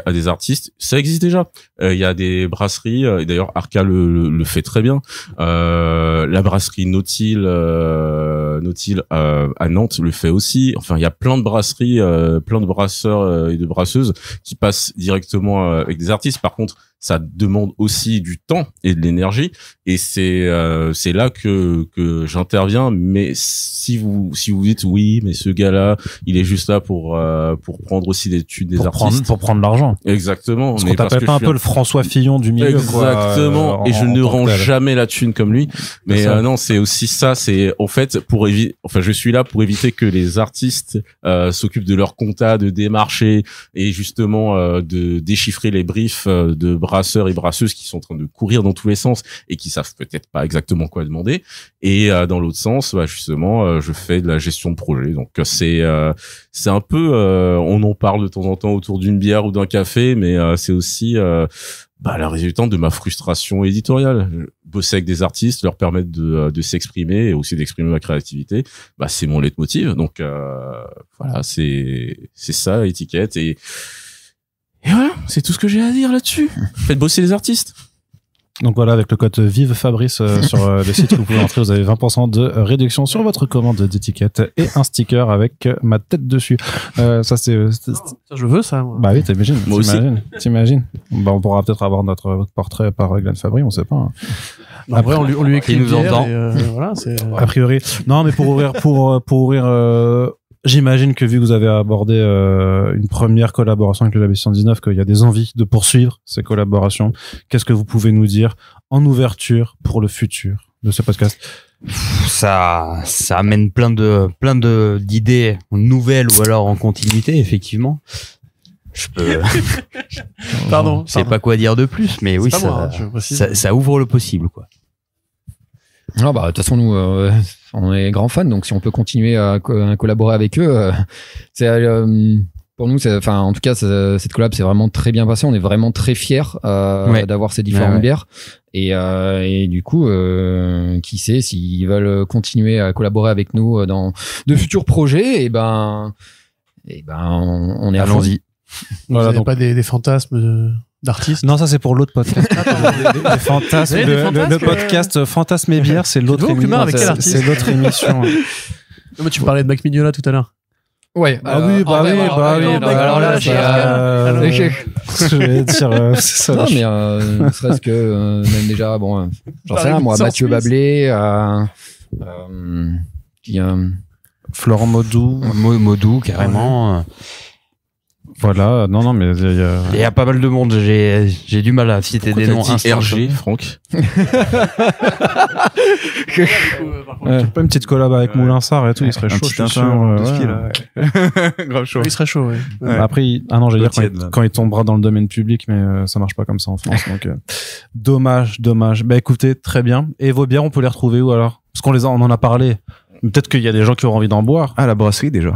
à des artistes, ça existe déjà. Il y a des brasseries et d'ailleurs Arca le fait très bien. La brasserie Nautil à Nantes le fait aussi. Enfin, il y a plein de brasseries, plein de brasseurs et de brasseuses qui passent directement avec des artistes. Par contre, ça demande aussi du temps et de l'énergie, et c'est là que j'interviens. Mais si vous dites oui, mais ce gars-là, il est juste là pour prendre aussi des thunes des artistes, pour prendre l'argent. Exactement. Parce qu'on t'appelle pas un peu le François Fillon du milieu. Exactement. Quoi, et je ne rends jamais la thune comme lui. Mais non, c'est aussi ça. C'est en fait je suis là pour éviter que les artistes s'occupent de leur compta, de démarcher et justement de déchiffrer les briefs de brasseurs et brasseuses qui sont en train de courir dans tous les sens et qui savent peut-être pas exactement quoi demander. Et dans l'autre sens, justement, je fais de la gestion de projet. Donc c'est un peu, on en parle de temps en temps autour d'une bière ou d'un café, mais c'est aussi la résultante de ma frustration éditoriale. Bosser avec des artistes, leur permettre de s'exprimer et aussi d'exprimer ma créativité, c'est mon leitmotiv. Donc voilà, c'est ça, étiquette. Et voilà, c'est tout ce que j'ai à dire là-dessus. Faites bosser les artistes. Donc voilà, avec le code Vive Fabrice sur le site, vous pouvez entrer, vous avez 20% de réduction sur votre commande d'étiquette et un sticker avec ma tête dessus. Ça je veux ça. Moi. Bah oui, t'imagines. Moi aussi. T'imagines. On pourra peut-être avoir notre portrait par Glenn Fabry, on sait pas. Hein. Après, on lui écrit. Il nous entend. Voilà, c'est. A priori. Non, mais pour ouvrir. J'imagine que vu que vous avez abordé une première collaboration avec le Label 119, qu'il y a des envies de poursuivre ces collaborations. Qu'est-ce que vous pouvez nous dire en ouverture pour le futur de ce podcast? Ça amène plein d'idées nouvelles ou alors en continuité, effectivement. Je peux. Pardon. Je sais pas quoi dire de plus, mais oui, ça ouvre le possible, quoi. Non, de toute façon, nous, on est grands fans, donc si on peut continuer à collaborer avec eux, c'est pour nous, en tout cas, cette collab s'est vraiment très bien passée. On est vraiment très fiers d'avoir ces différentes bières, et du coup, qui sait s'ils veulent continuer à collaborer avec nous dans de futurs projets, on est allons-y. Voilà, vous n'avez pas des fantasmes d'artistes? Non, ça c'est pour l'autre podcast. des fantasmes. Le podcast Fantasmes et bière, c'est l'autre émission. C'est l'autre émission. Non, mais tu parlais de Mac Mignola tout à l'heure. Ouais. Oui. Alors là, je vais dire, c'est ça. Non, mais ne serait-ce que même déjà, j'en sais rien, moi, Mathieu Bablé, Florent Modou, carrément. Voilà, non, mais il y a pas mal de monde. J'ai du mal à citer des noms. RG, Franck. Pas une petite collab avec Moulinsart et tout, il serait chaud. Un petit Tintin de ski, là. Grave chaud. Il serait chaud, ouais. Après, j'allais dire Tiède, quand il tombera dans le domaine public, mais ça marche pas comme ça en France. Donc, dommage. Bah écoutez, très bien. Et vos bières, on peut les retrouver où alors? Parce on en a parlé. Peut-être qu'il y a des gens qui auront envie d'en boire. Ah, la brasserie déjà.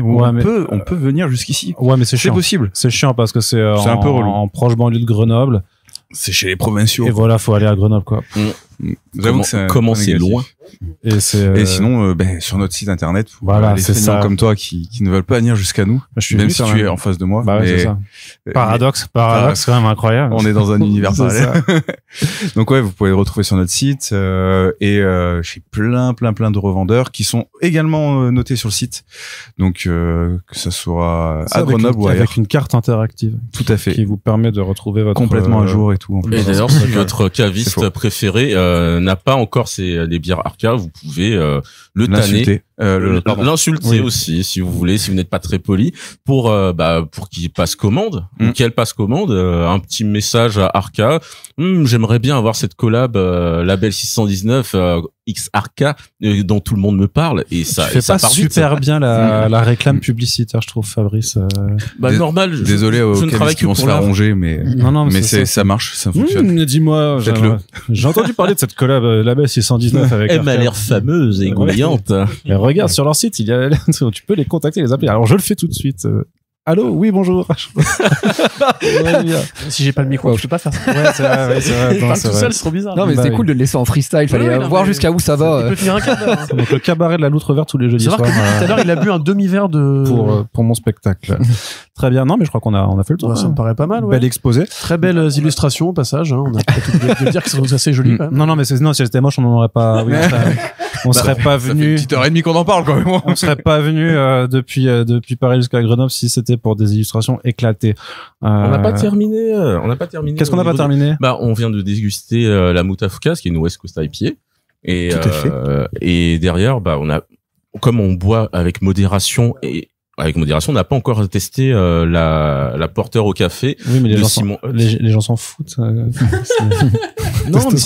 On peut venir jusqu'ici. Ouais, mais c'est chiant. possible. C'est chiant parce que c'est un peu relou. en proche banlieue de Grenoble. C'est chez les provinciaux. Et voilà, faut aller à Grenoble, quoi. Comment c'est loin. Et sinon, sur notre site internet, voilà, les c'est feignants ça. Comme toi qui ne veulent pas venir jusqu'à nous, même si tu es en face de moi. Bah ouais, c'est ça. Paradoxe, c'est quand même incroyable. On est dans un univers C'est parallèle. Donc ouais, vous pouvez le retrouver sur notre site et chez plein de revendeurs qui sont également notés sur le site. Donc que ça soit à Grenoble ou ailleurs. Avec une carte interactive. Tout à fait. Qui vous permet de retrouver votre complètement à jour et tout. En plus. Et d'ailleurs, si votre caviste préféré n'a pas encore les bières Arca, vous pouvez le tanner, l'insulter aussi, si vous voulez, si vous n'êtes pas très poli, pour qu'il passe commande, ou qu'elle passe commande, un petit message à Arca. J'aimerais bien avoir cette collab label 619 X Arca dont tout le monde me parle, et ça. Tu fais ça pas super bien la réclame publicitaire, je trouve, Fabrice. Normal. Désolé aux cavistes qui vont se faire ronger, mais ça marche, ça fonctionne. Dis-moi, j'ai entendu parler de cette collab label 619 avec. Elle m'a l'air fameuse et gouillante. Mais regarde sur leur site, tu peux les contacter, les appeler. Alors je le fais tout de suite. Allô, oui, bonjour. Si j'ai pas le micro, je peux pas faire ça. Ouais, c'est vrai. Je parle tout seul, c'est trop bizarre. Non, mais c'est cool de le laisser en freestyle. Fallait voir jusqu'à où ça va. Il peut tenir un quart d'heure. Donc le cabaret de la Loutre Verte tous les jeudis soirs. Tout à l'heure, il a bu un demi-verre de pour mon spectacle. Très bien. Non, mais je crois qu'on a fait le tour. Ça me paraît pas mal. Bel exposé. Très belles illustrations au passage. On a peut-être oublié de dire que c'est assez joli. Non, mais si c'était moche, on n'en aurait pas. On serait pas venu. Ça fait une petite heure et demie qu'on en parle quand même. On serait pas venu depuis Paris jusqu'à Grenoble si c'était pour des illustrations éclatées. On n'a pas terminé. Qu'est-ce qu'on n'a pas terminé? On vient de déguster la Moutafuka, qui est une West Coast IPA. Et derrière, comme on boit avec modération, on n'a pas encore testé la porter au café. Oui, mais les gens s'en foutent. Non, mais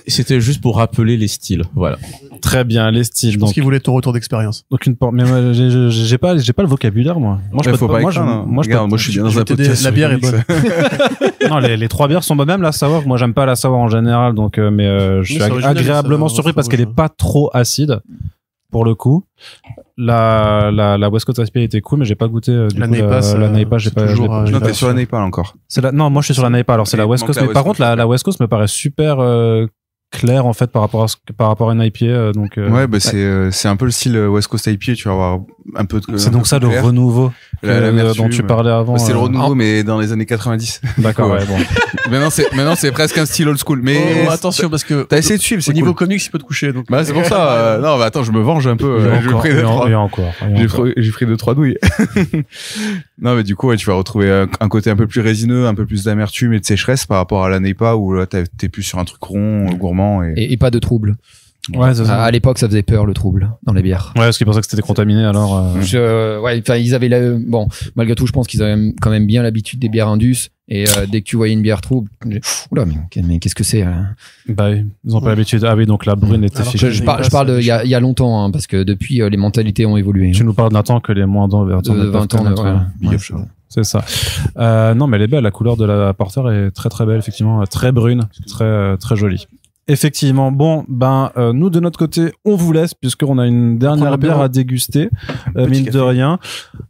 c'était juste pour rappeler les styles. Voilà. Très bien, les styles. Je pense qu'il voulait ton retour d'expérience. Donc mais moi, j'ai pas le vocabulaire, moi. Moi, je suis bien dans un podcast. La bière est bonne. Non, les trois bières sont bonnes. Même la sour, moi, j'aime pas la sour en général, donc, mais je suis agréablement surpris parce qu'elle est pas trop acide. Pour le coup, la West Coast IPA était cool, mais j'ai pas goûté la Naipa, j'ai pas. Non, t'es sur la Naipa encore. Non, moi je suis sur la Naipa. Alors c'est la West Coast, mais par contre la West Coast me paraît super claire en fait par rapport à une IPA. Donc c'est un peu le style West Coast IPA. Tu vas avoir un peu de. C'est donc ça le renouveau dont tu parlais avant. C'est le renouveau, mais dans les années 90. D'accord. Ouais, bon. Maintenant c'est presque un style old school. Mais attention parce que t'as essayé de suivre. Au niveau comics, il peut te coucher. Donc. C'est pour ça. Non, attends, je me venge un peu. J'ai pris 2-3 douilles. Non, mais du coup, tu vas retrouver un côté un peu plus résineux, un peu plus d'amertume et de sécheresse par rapport à la Naipa où là t'es plus sur un truc rond, gourmand et pas de trouble. Ouais, c'est ça. À l'époque, ça faisait peur le trouble dans les bières. Ouais, parce qu'ils pensaient que c'était contaminé alors. Ils avaient malgré tout, je pense qu'ils avaient quand même bien l'habitude des bières Indus. Et dès que tu voyais une bière trouble, oula, mais qu'est-ce que c'est ils ont pas l'habitude. Ah oui, donc la brune était fichue. Je parle de il y a longtemps, hein, parce que depuis les mentalités ont évolué. Tu nous parles d'un temps que les moins de 20 ans. C'est ça. Non, mais elle est belle. La couleur de la porter est très très belle, effectivement, très brune, très très jolie. Effectivement. Bon, nous de notre côté, on vous laisse puisqu'on a une dernière bière à déguster, mine de rien.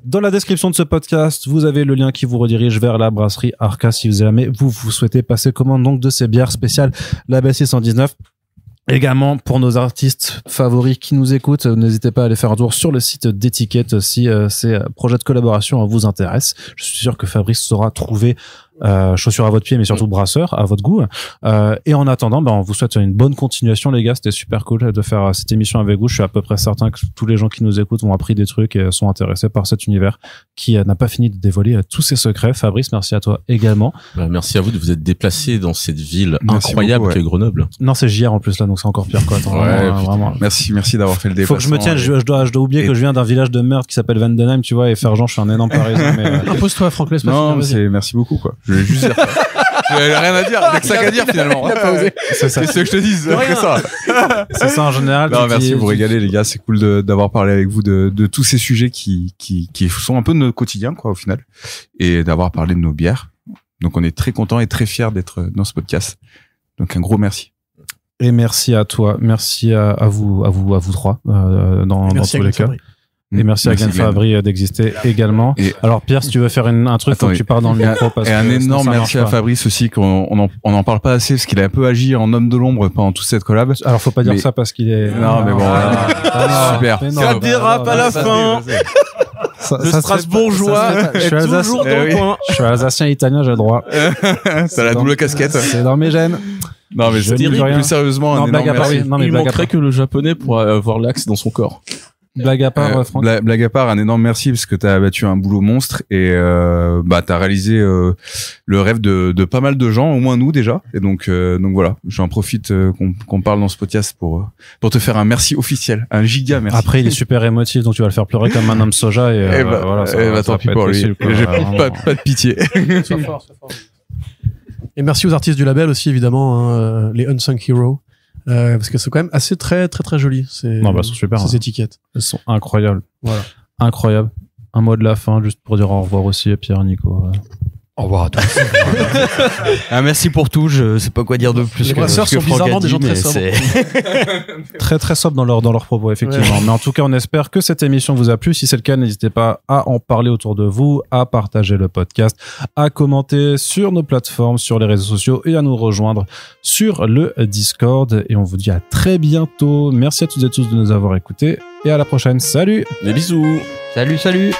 Dans la description de ce podcast, vous avez le lien qui vous redirige vers la brasserie Arca si vous souhaitez passer commande donc de ces bières spéciales label 619. Également, pour nos artistes favoris qui nous écoutent, n'hésitez pas à aller faire un tour sur le site d'Étiquette si ces projets de collaboration vous intéressent. Je suis sûr que Fabrice saura trouver chaussures à votre pied, mais surtout brasseur à votre goût. Et en attendant, on vous souhaite une bonne continuation, les gars. C'était super cool de faire cette émission avec vous. Je suis à peu près certain que tous les gens qui nous écoutent ont appris des trucs et sont intéressés par cet univers qui n'a pas fini de dévoiler tous ses secrets. Fabrice, merci à toi également. Merci à vous de vous être déplacé dans cette ville incroyable qu'est Grenoble. Non, c'est JR en plus là, donc c'est encore pire quoi. Attends, vraiment. Merci d'avoir fait le déplacement. Faut que je me tienne. Je dois oublier que je viens d'un village de merde qui s'appelle Vandenheim, tu vois, et faire genre je suis un énorme parisien. Impose-toi, Franck. Non, merci beaucoup quoi. Je voulais juste dire ça. Rien à dire, il y a que ça qu'à dire finalement. C'est ça. C'est ce que je te dis, que ça. C'est ça en général. Non, merci, vous régalez les gars, c'est cool d'avoir parlé avec vous de tous ces sujets qui sont un peu de notre quotidien quoi au final, et d'avoir parlé de nos bières. Donc on est très contents et très fiers d'être dans ce podcast. Donc un gros merci. Et merci à toi, merci à vous trois dans tous les cas. Et merci à Glenn Fabry d'exister également. Et alors Pierre, si tu veux faire un truc, faut que tu pars dans le micro. Et un énorme merci à Fabrice aussi, qu'on en parle pas assez, parce qu'il a un peu agi en homme de l'ombre pendant toute cette collab. Alors faut pas dire ça parce qu'il est... Non, mais bon, super. Ça dérape à la fin. Le Strasbourgeois est toujours dans le coin. Je suis alsacien italien, j'ai le droit. C'est la double casquette. C'est dans mes gènes. Non, mais je dis plus sérieusement, un énorme merci. Il manquerait que le japonais pour avoir l'axe dans son corps. Blague à part, Franck. Blague à part, un énorme merci parce que t'as battu un boulot monstre et t'as réalisé le rêve de pas mal de gens, au moins nous déjà. Et donc voilà, j'en profite qu'on parle dans ce podcast pour te faire un merci officiel, un giga merci. Après, il est super émotif, donc tu vas le faire pleurer comme un homme soja et voilà. Tant pis pour lui. J'ai pas de pitié. Sois fort. Et merci aux artistes du label aussi évidemment, les Unsung Heroes. Parce que c'est quand même assez très joli ces super, ces étiquettes. Elles sont incroyables. Voilà. Incroyable. Un mot de la fin juste pour dire au revoir aussi à Pierre, Nico. Au revoir à tous. Merci pour tout. Je sais pas quoi dire de plus. Les brasseurs sont bizarrement des gens très sobres. Très sobres dans leurs propos, effectivement. Ouais. Mais en tout cas, on espère que cette émission vous a plu. Si c'est le cas, n'hésitez pas à en parler autour de vous, à partager le podcast, à commenter sur nos plateformes, sur les réseaux sociaux et à nous rejoindre sur le Discord. Et on vous dit à très bientôt. Merci à toutes et tous de nous avoir écoutés et à la prochaine. Salut! Des bisous! Salut!